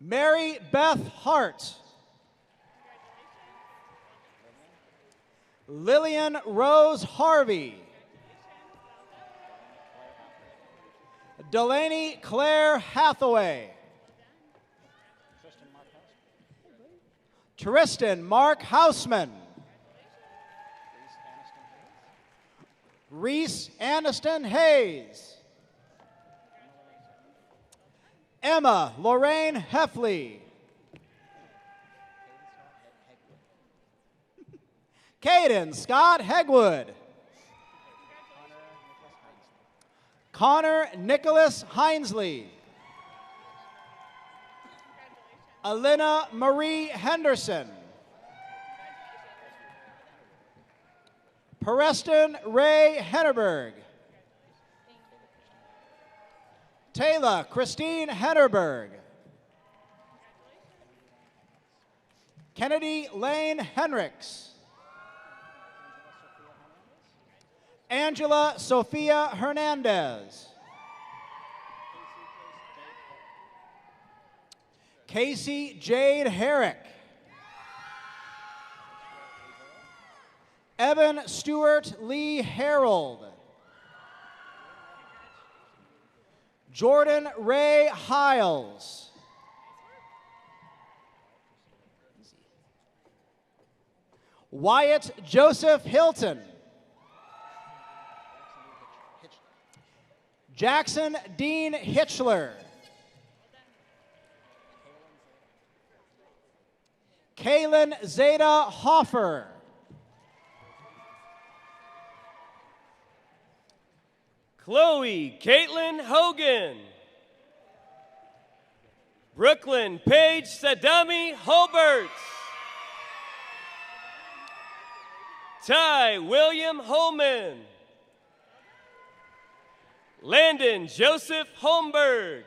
Mary Beth Hart. Lillian Rose Harvey. Delaney Claire Hathaway. Tristan Mark Hausman. Reese Aniston Hayes. Emma Lorraine Heffley. Caden Scott Hegwood. Connor Nicholas Hinesley. Alina Marie Henderson. Preston Ray Henneberg. Taylor Christine Hennerberg. Kennedy Lane Henricks. Angela Sophia Hernandez. Casey Jade Herrick. Evan Stewart Lee Harold. Jordan Ray Hiles. Wyatt Joseph Hilton. Jackson Dean Hitchler. Kaylin Zeta Hoffer. Chloe Caitlin Hogan. Brooklyn Paige Sadami Holbert. Ty William Holman. Landon Joseph Holmberg.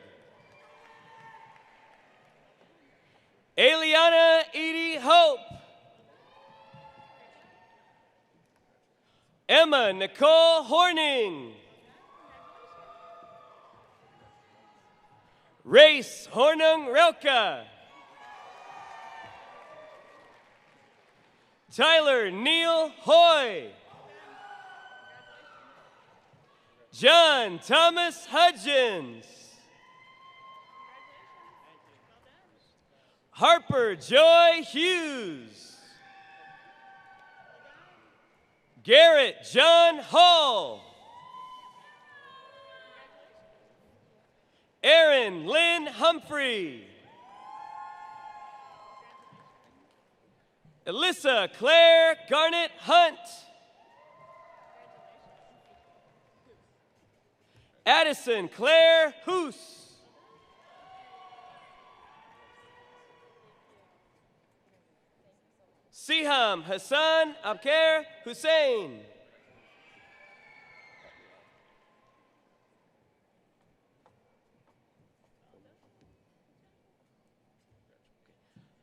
Eliana Edie Hope. Emma Nicole Horning. Race Hornung Relka. Tyler Neal Hoy. John Thomas Hudgens. Harper Joy Hughes. Garrett John Hall. Erin Lynn Humphrey. Alyssa Claire Garnett Hunt. Addison Claire Hoos. Siham Hassan Abker Hussein.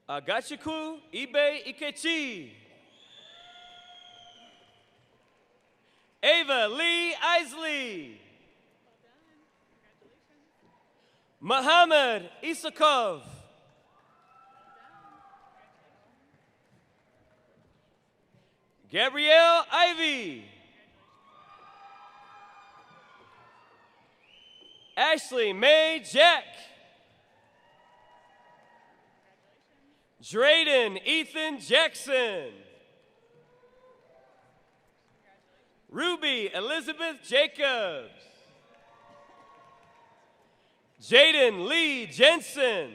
Agachiku Ibe Ikechi. Ava Lee Isley. Muhammad Isakov. Gabrielle Ivy. Ashley Mae Jack. Drayden Ethan Jackson. Ruby Elizabeth Jacobs. Jaden Lee Jensen.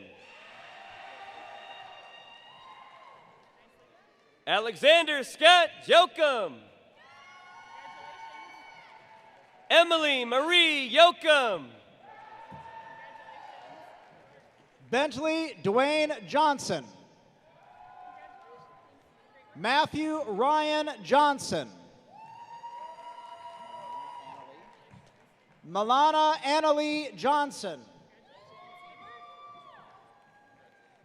Alexander Scott Jokum. Emily Marie Yokum. Bentley Dwayne Johnson. Matthew Ryan Johnson. Milana Annalie Johnson.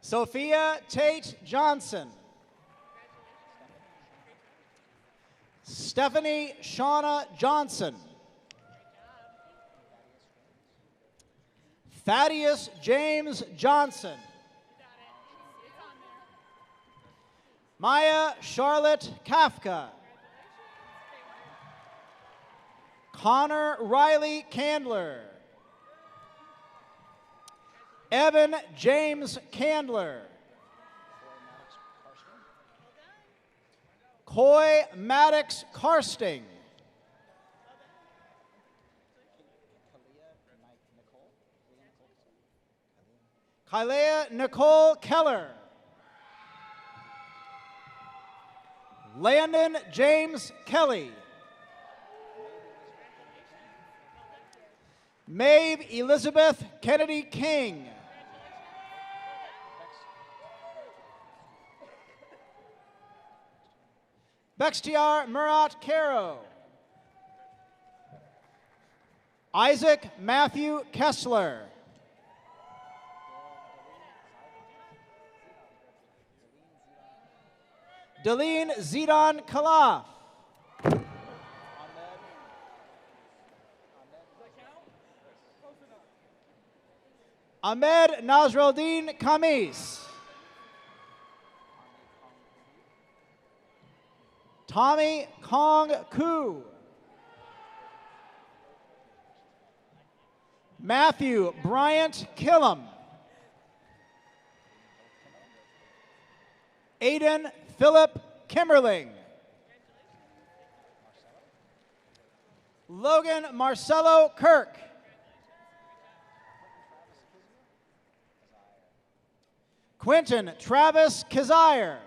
Sophia Tate Johnson. Stephanie Shauna Johnson. Thaddeus James Johnson. Maya Charlotte Kafka. Connor Riley Candler. Evan James Candler. Coy Maddox Karsting. Kylea Nicole Keller. Landon James Kelly. Maeve Elizabeth Kennedy King. Bextiar Murat Caro. Isaac Matthew Kessler. Deline Zidon Kalaf. Ahmed Nasruddin Kamis. Tommy Kong Koo. Matthew Bryant Killam. Aiden Philip Kimmerling. Logan Marcelo Kirk. Quentin Travis Kazire.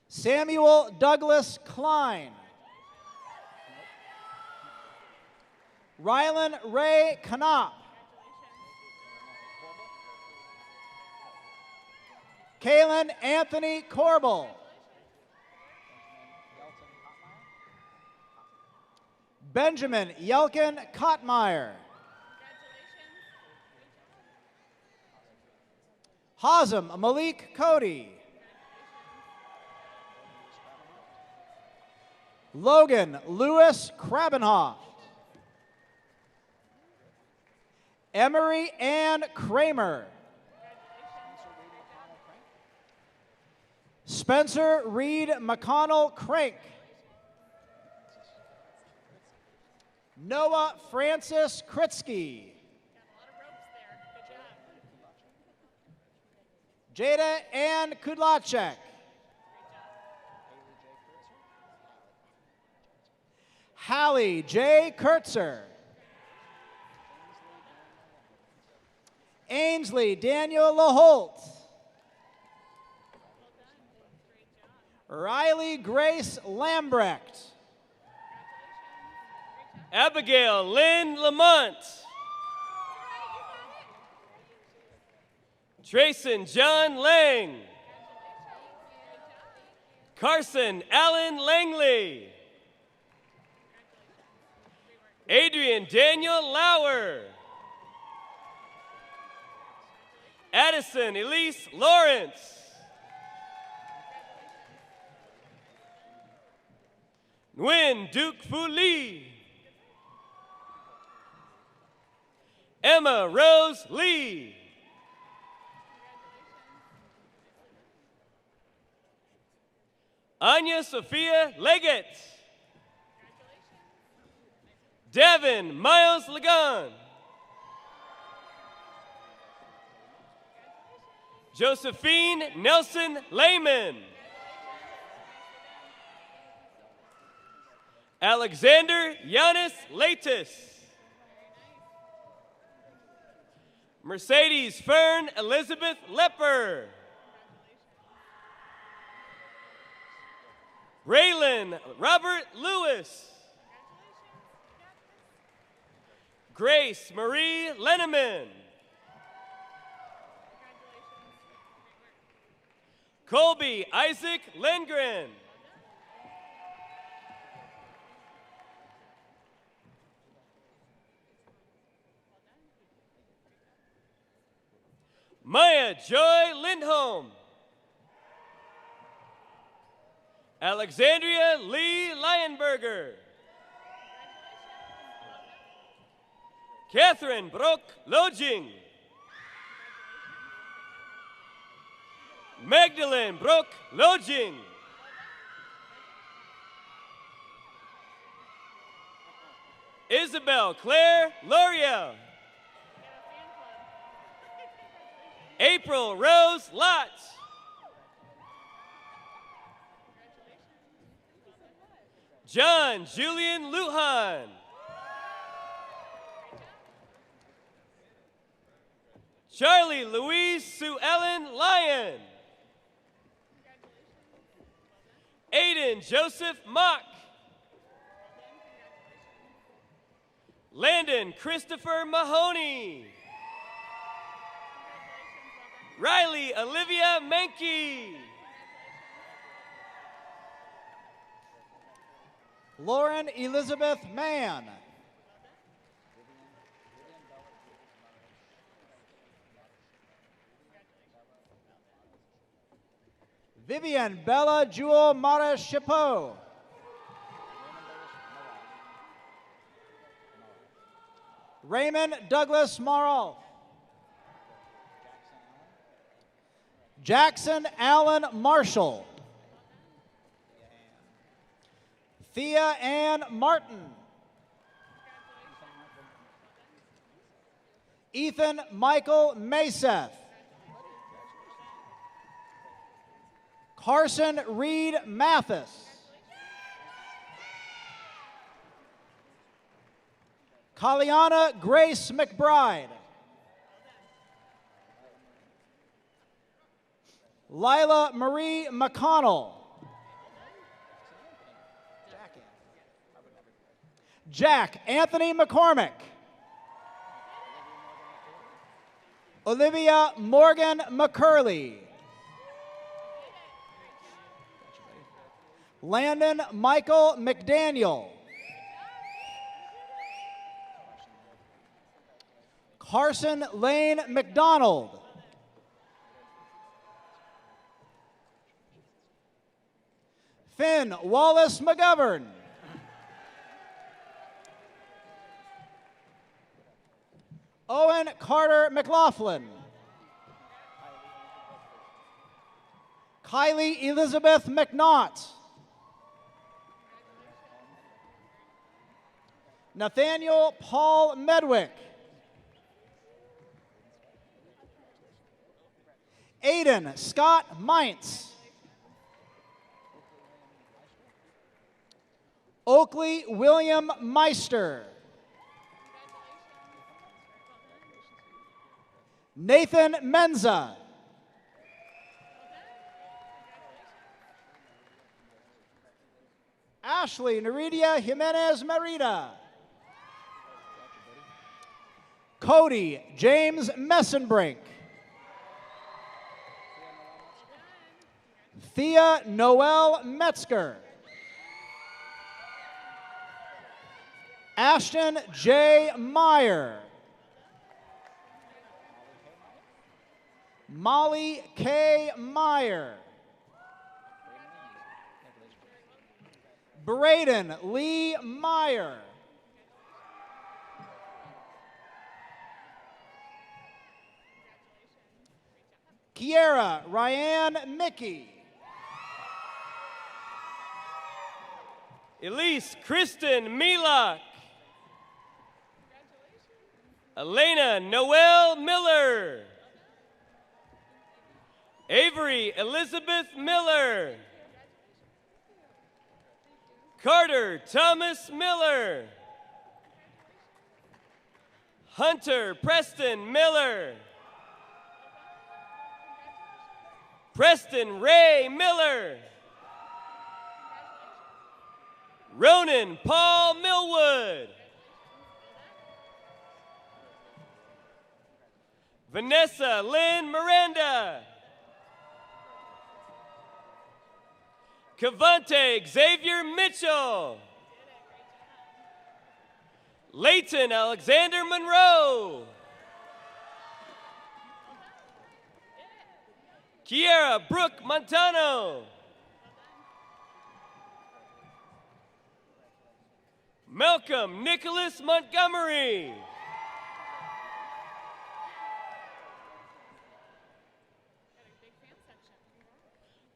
Samuel Douglas Klein. Rylan Ray Knopp. Kalen Anthony Corbel. Benjamin Yelkin Kottmeyer. Hazem Malik Cody. Logan Lewis Krabenhoff. Emery Ann Kramer. Spencer Reed McConnell Crank. Noah Francis Kritzky. Jada Ann Kudlacek. Hallie J. Kurtzer. Ainsley Daniel LaHolt. Riley Grace Lambrecht. Abigail Lynn Lamont. Trayson John Lang. Carson Allen Langley. Adrian Daniel Lauer. Addison Elise Lawrence. Nguyen Duke Fu Lee. Emma Rose Lee. Anya Sophia Leggett. Devin Miles Lagan. Josephine Nelson Lehman. Alexander Yanis Latis. Mercedes Fern Elizabeth Lepper. Raylan Robert Lewis. Grace Marie Lenneman. Colby Isaac Lindgren. Maya Joy Lindholm. Alexandria Lee Lionberger. Catherine Brock Lojing. Magdalene Brock Lojing. Isabel Claire L'Oreal. April Rose Lott. John Julian Lujan. Charlie Louise Sue Ellen Lyon. Aiden Joseph Mock. Landon Christopher Mahoney. Riley Olivia Mankey. Lauren Elizabeth Mann. Vivian Bella Jewel Mara Chapeau. Raymond Douglas Morrill. Jackson Allen Marshall. Thea Ann Martin. Ethan Michael Maseth. Carson Reed Mathis. Kaliana Grace McBride. Lila Marie McConnell. Jack Anthony McCormick. Olivia Morgan McCurley. Landon Michael McDaniel. Carson Lane McDonald. Finn Wallace McGovern. Owen Carter McLaughlin. Kylie Elizabeth McNaught. Nathaniel Paul Medwick. Aiden Scott Mintz. Oakley William Meister. Nathan Menza. Ashley Naridia Jimenez Merida. Cody James Messenbrink. Thea Noel Metzger. Ashton J. Meyer. Molly K. Meyer. Braden Lee Meyer. Kiera Ryan Mickey. Elise Kristen Milak. Elena Noel Miller. Avery Elizabeth Miller. Carter Thomas Miller. Hunter Preston Miller. Preston Ray Miller. Ronan Paul Millwood. Vanessa Lynn Miranda. Cavante Xavier Mitchell. Leighton Alexander Monroe. Kiera Brooke Montano. Malcolm Nicholas Montgomery.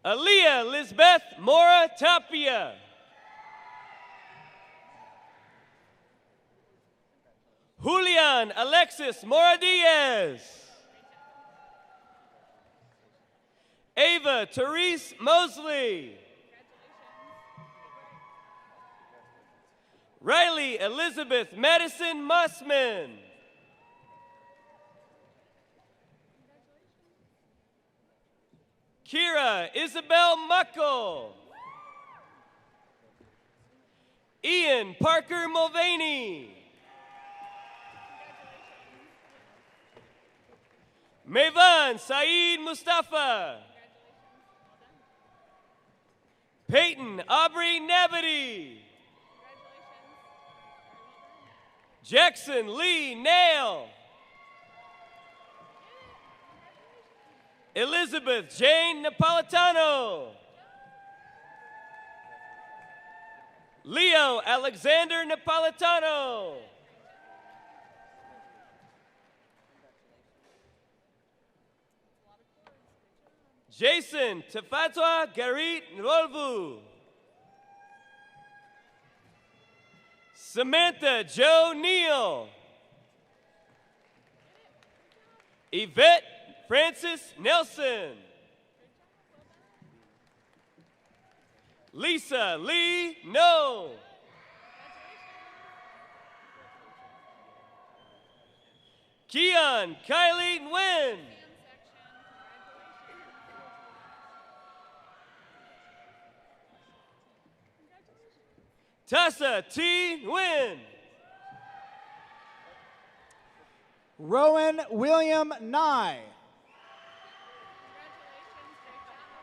Aaliyah Lisbeth Mora Tapia. Julian Alexis Mora Diaz. Ava Therese Mosley. Riley Elizabeth Madison Mossman. Kira Isabel Muckle. Ian Parker Mulvaney. Mayvan Saeed Mustafa. Peyton Aubrey Nabity. Jackson Lee Nail. Elizabeth Jane Napolitano. Leo Alexander Napolitano. Jason Tefatwa Garit Nvolvu. Samantha Joe Neal. Yvette Francis Nelson. Lisa Lee No. Keon Kylie Nguyen. Tessa T. Nguyen. Rowan William Nye.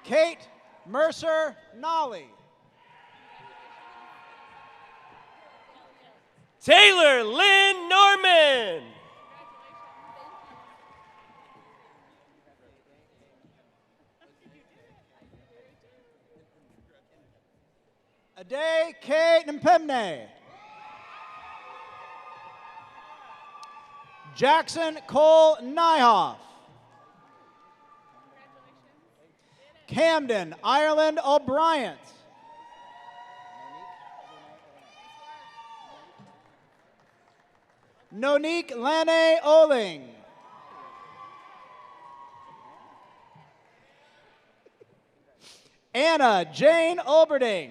Kate Mercer Nolly. Taylor Lynn Norman. Ade K. Mpemne. Jackson Cole Nyhoff. Camden Ireland O'Brien. Nonique Lane Oling. Anna Jane Oberding.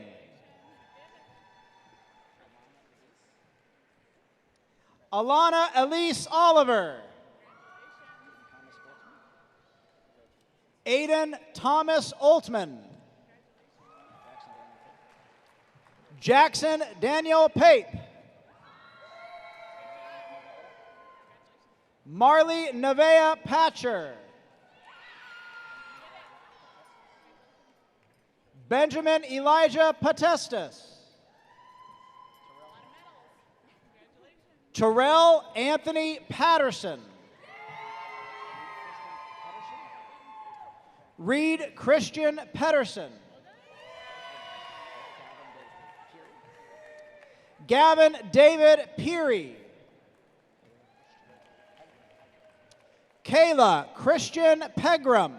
Alana Elise Oliver. Aiden Thomas Oltman. Jackson Daniel Pape. Marley Nevea Patcher. Benjamin Elijah Potestas. Terrell Anthony Patterson. Reed Christian Pedersen. Gavin David Peary. Kayla Christian Pegram.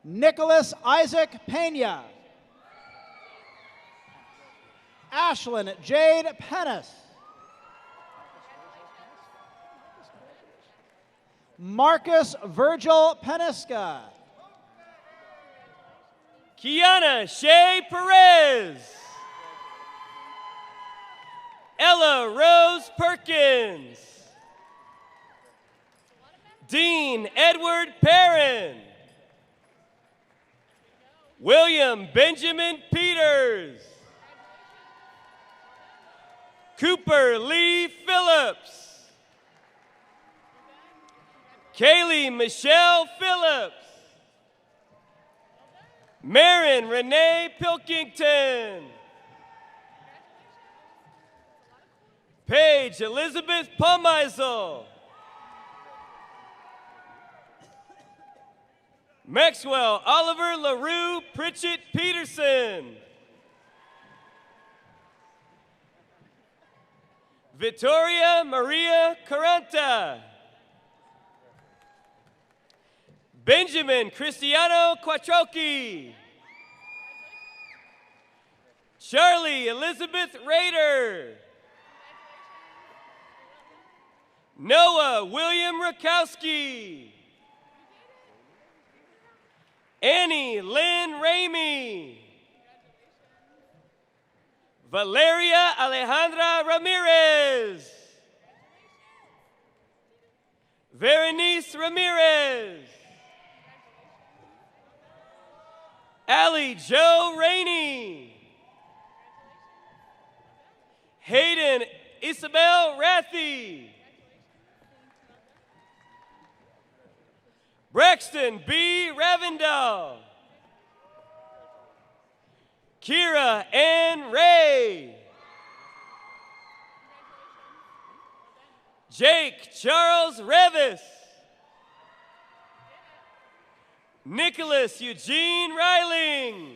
Nicholas Isaac Pena. Ashlyn Jade Pennis. Marcus Virgil Peniska. Kiana Shea Perez. Ella Rose Perkins. Dean Edward Perrin. William Benjamin Peters. Cooper Lee Phillips. Kaylee Michelle Phillips. Marin Renee Pilkington. Paige Elizabeth Palmeisel. Maxwell Oliver LaRue Pritchett Peterson. Victoria Maria Caranta. Benjamin Cristiano Quattrochi. Charlie Elizabeth Rader. Noah William Rakowski. Annie Lynn Ramey. Valeria Alejandra Ramirez. Verenice Ramirez. Allie Joe Rainey. Hayden Isabel Rathy. Braxton B. Ravendal. Kira Ann Ray. Jake Charles Revis. Nicholas Eugene Reiling.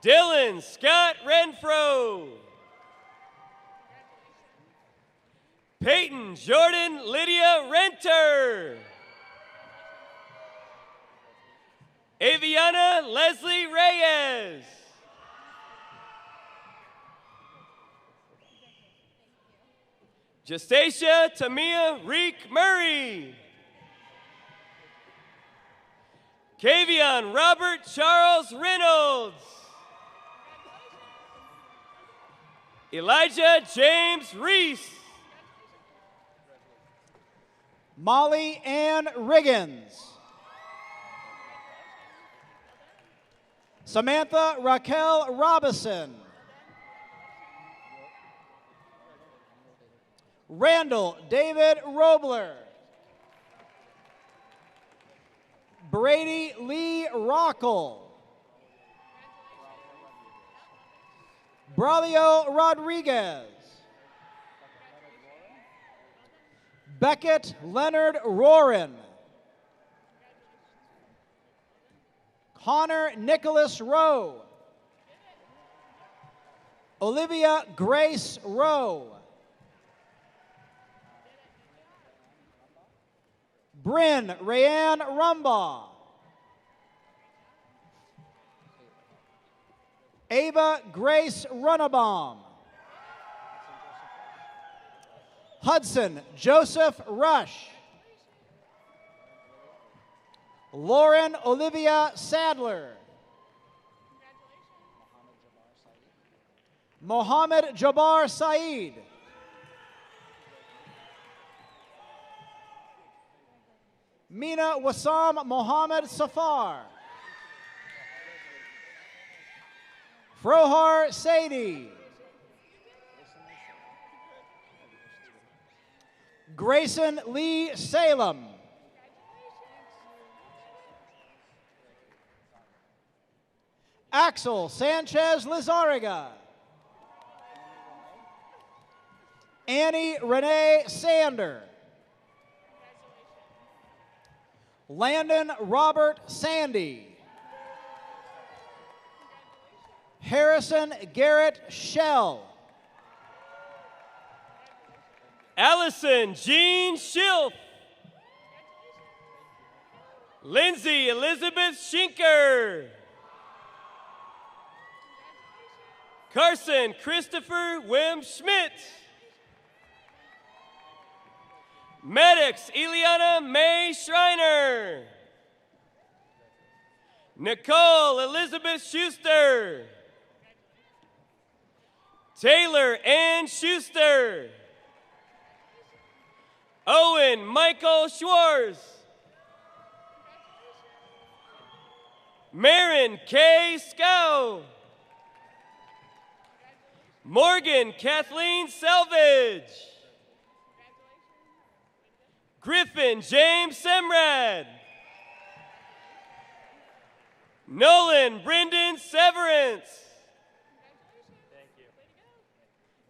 Dylan Scott Renfro. Peyton Jordan Lydia Renter. Aviana Leslie Reyes. Justacia Tamia Reek Murray. Kavion Robert Charles Reynolds. Elijah James Reese. Molly Ann Riggins. Samantha Raquel Robison. Randall David Robler. Brady Lee Rockle. Braulio Rodriguez. Beckett Leonard Rorin. Connor Nicholas Rowe. Olivia Grace Rowe. Bryn Rayanne Rumbaugh. Ava Grace Runnebaum. Hudson Joseph Rush. Lauren Olivia Sadler. Mohammed Jabbar Saeed. Mina Wassam Mohammed Safar. Frohar Sadie. Grayson Lee Salem. Axel Sanchez Lizarriga. Annie Renee Sander. Landon Robert Sandy. Harrison Garrett Shell. Allison Jean Schilf. Lindsay Elizabeth Schinker. Carson Christopher Wim Schmidt. Maddox Eliana May Schreiner. Nicole Elizabeth Schuster. Taylor Ann Schuster. Owen Michael Schwartz. Marin K. Scow. Morgan Kathleen Selvage. Griffin James Semrad. Nolan Brendan Severance.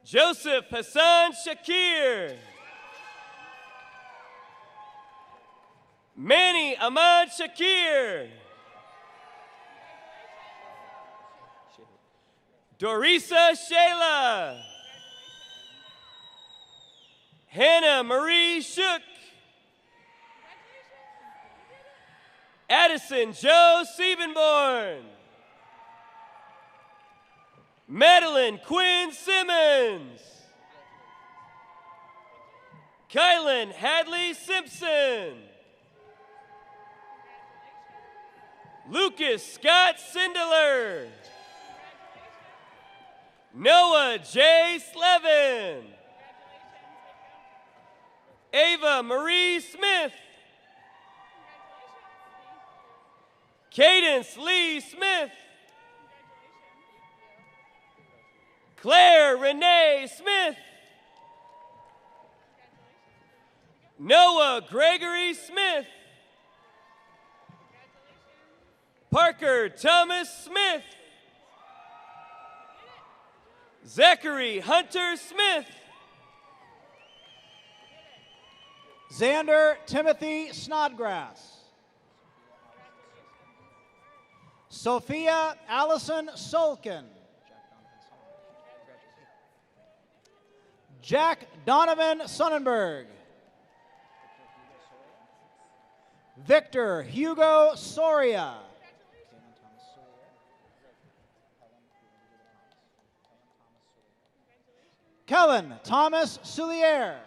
Joseph Hassan Shakir. Manny Ahmad Shakir. Dorisa Shayla. Hannah Marie Shook. Addison Joe Siebenborn. Madeline Quinn Simmons. Kylan Hadley Simpson. Lucas Scott Sindeler. Noah J. Slevin. Ava Marie Smith. Cadence Lee Smith. Claire Renee Smith. Noah Gregory Smith. Parker Thomas Smith. Zachary Hunter Smith. Xander Timothy Snodgrass. Sophia Allison Solkin. Jack Donovan Sonnenberg. Victor Hugo Soria. Kellen Thomas Soulier.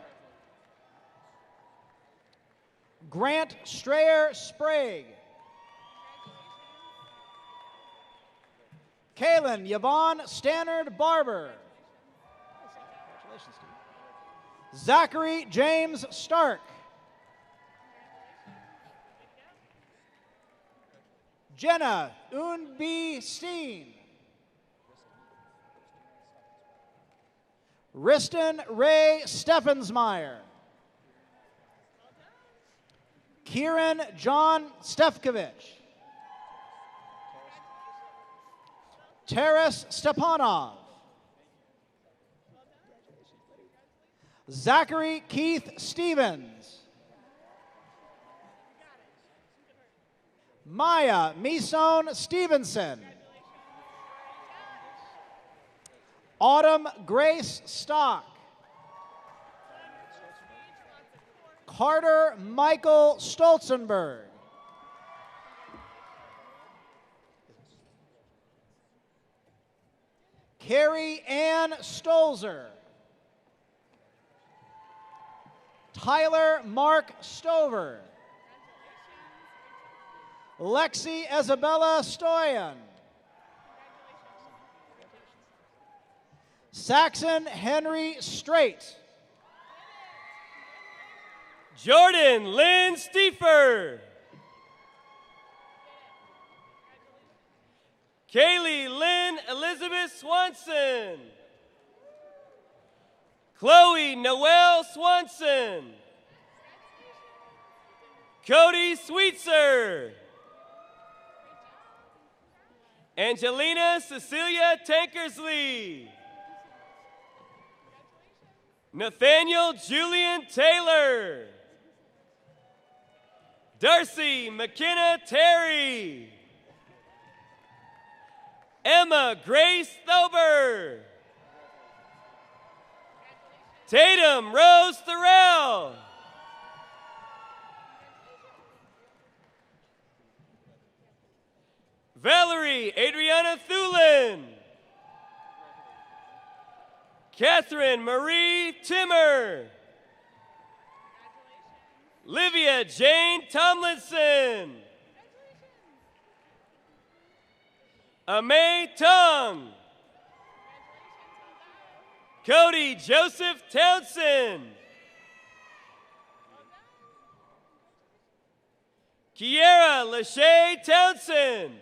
Grant Strayer Sprague. Kaylin Yvonne Stannard Barber. Zachary James Stark. Jenna Unbi Steen. Riston Ray Steffensmeyer. Kieran John Stefkovich. Taras Stepanov. Zachary Keith Stevens. Maya Misone Stevenson. Autumn Grace Stock. Carter Michael Stolzenberg. Carrie Ann Stolzer. Tyler Mark Stover. Lexi Isabella Stoyan. Saxon Henry Strait. Jordan Lynn Stiefer. Kaylee Lynn Elizabeth Swanson. Chloe Noel Swanson. Cody Sweetser. Angelina Cecilia Tankersley. Nathaniel Julian Taylor. Darcy McKenna Terry. Emma Grace Thober. Tatum Rose Thorell. Valerie Adriana Thulin. Catherine Marie Timmer. Livia Jane Tomlinson. Amay Tung. Cody Joseph Townsend. Kiera Lachey Townsend.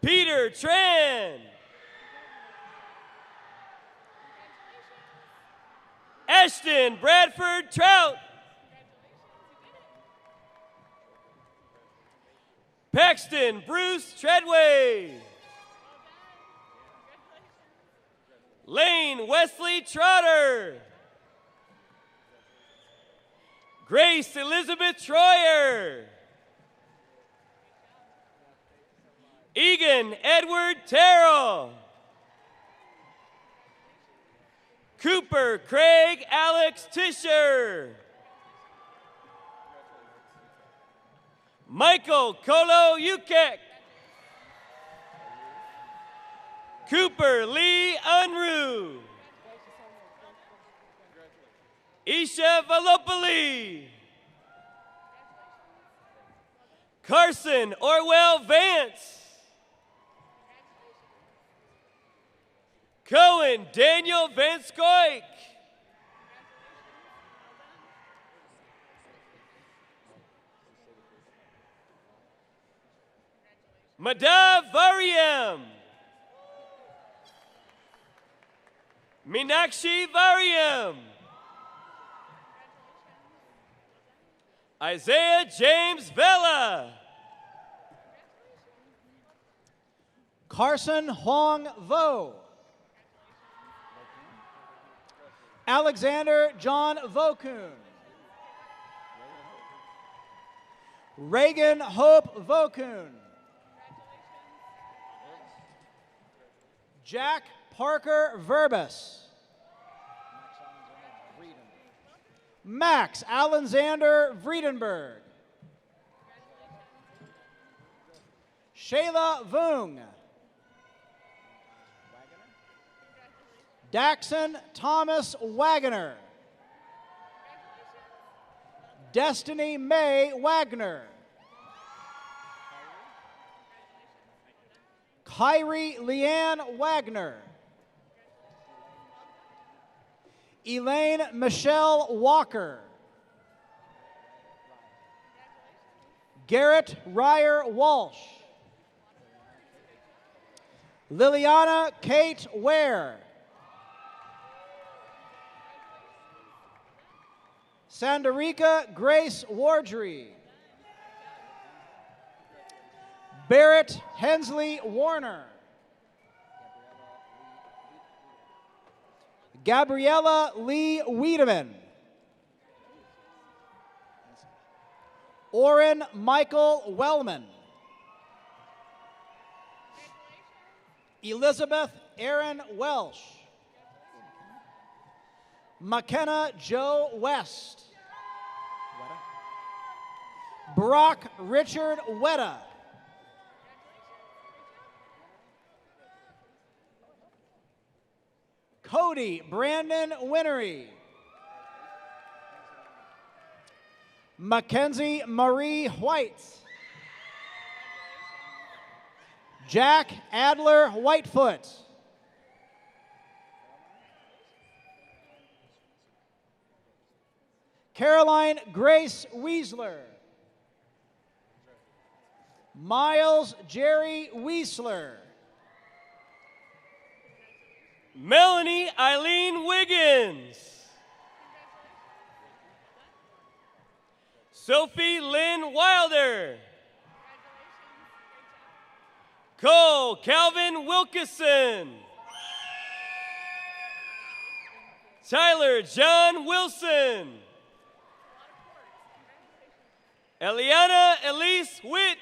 Peter Tran. Ashton Bradford Trout. Paxton Bruce Treadway. Lane Wesley Trotter. Grace Elizabeth Troyer. Egan Edward Terrell. Cooper Craig Alex Tischer. Michael Kolo Yukek. Cooper Lee Unruh. Isha Valopoli. Carson Orwell Vance. Cohen Daniel Van Scoik. Madav Variam. Meenakshi Variam. Isaiah James Vela. Carson Hong Vo. Alexander John Vokun. Reagan Hope Vokun. Jack Parker Verbus. Max Alexander Vredenberg. Shayla Vung. Daxon Thomas Wagoner. Destiny May Wagner. Kyrie Leanne Wagner. Elaine Michelle Walker. Garrett Ryer Walsh. Liliana Kate Ware. Sanderica Grace Wardry. Barrett Hensley Warner. Gabriella Lee Wiedemann. Oren Michael Wellman. Elizabeth Aaron Welsh. McKenna Joe West. Brock Richard Wetta. Cody Brandon Winnery. Mackenzie Marie White. Jack Adler Whitefoot. Caroline Grace Weisler. Miles Jerry Weisler. Melanie Eileen Wiggins. Sophie Lynn Wilder. Cole Calvin Wilkinson. Tyler John Wilson. Eliana Elise Witt.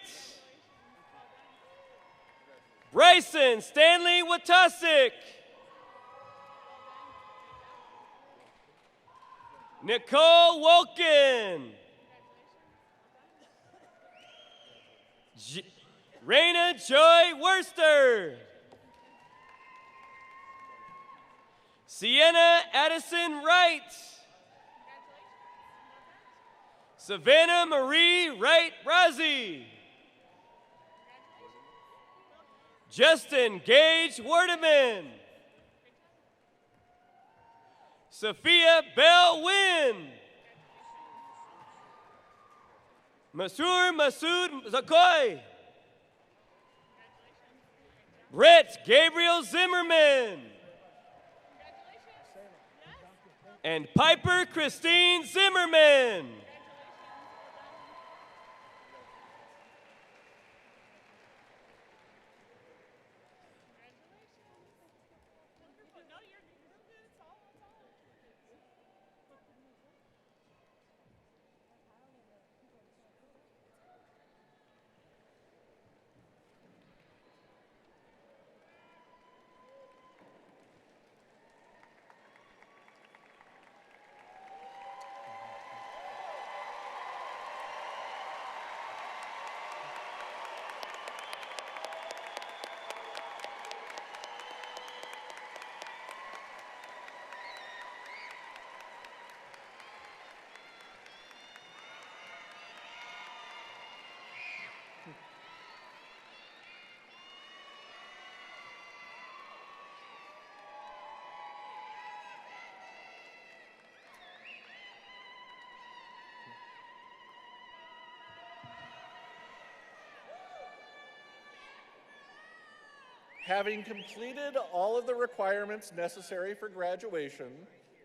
Bryson Stanley Watasik. Nicole Wolkin. Raina Joy Worster. Sienna Addison Wright. Savannah Marie Wright Razzie. Justin Gage Wordeman. Sophia Bell Wynn. Masur Masood Zakoy. Brett Gabriel Zimmerman. And Piper Christine Zimmerman. Having completed all of the requirements necessary for graduation,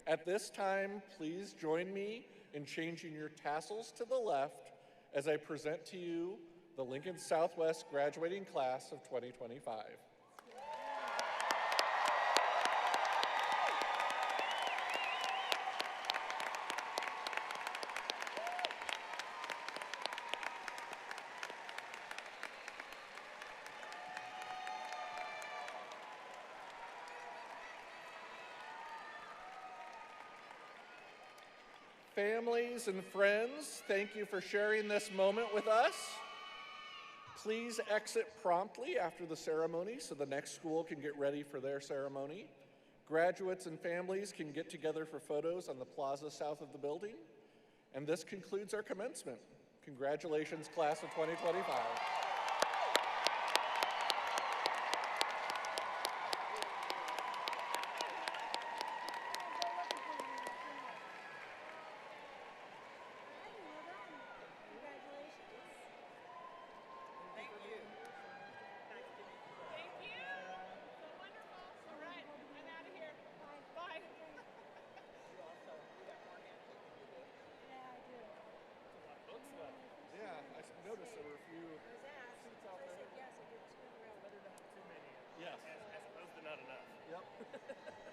at this time, please join me in changing your tassels to the left as I present to you the Lincoln Southwest graduating class of 2025. Families and friends, thank you for sharing this moment with us. Please exit promptly after the ceremony so the next school can get ready for their ceremony. Graduates and families can get together for photos on the plaza south of the building. And this concludes our commencement. Congratulations, class of 2025. Noticed there were a few seats out there. Yes, as opposed to not enough. Yep.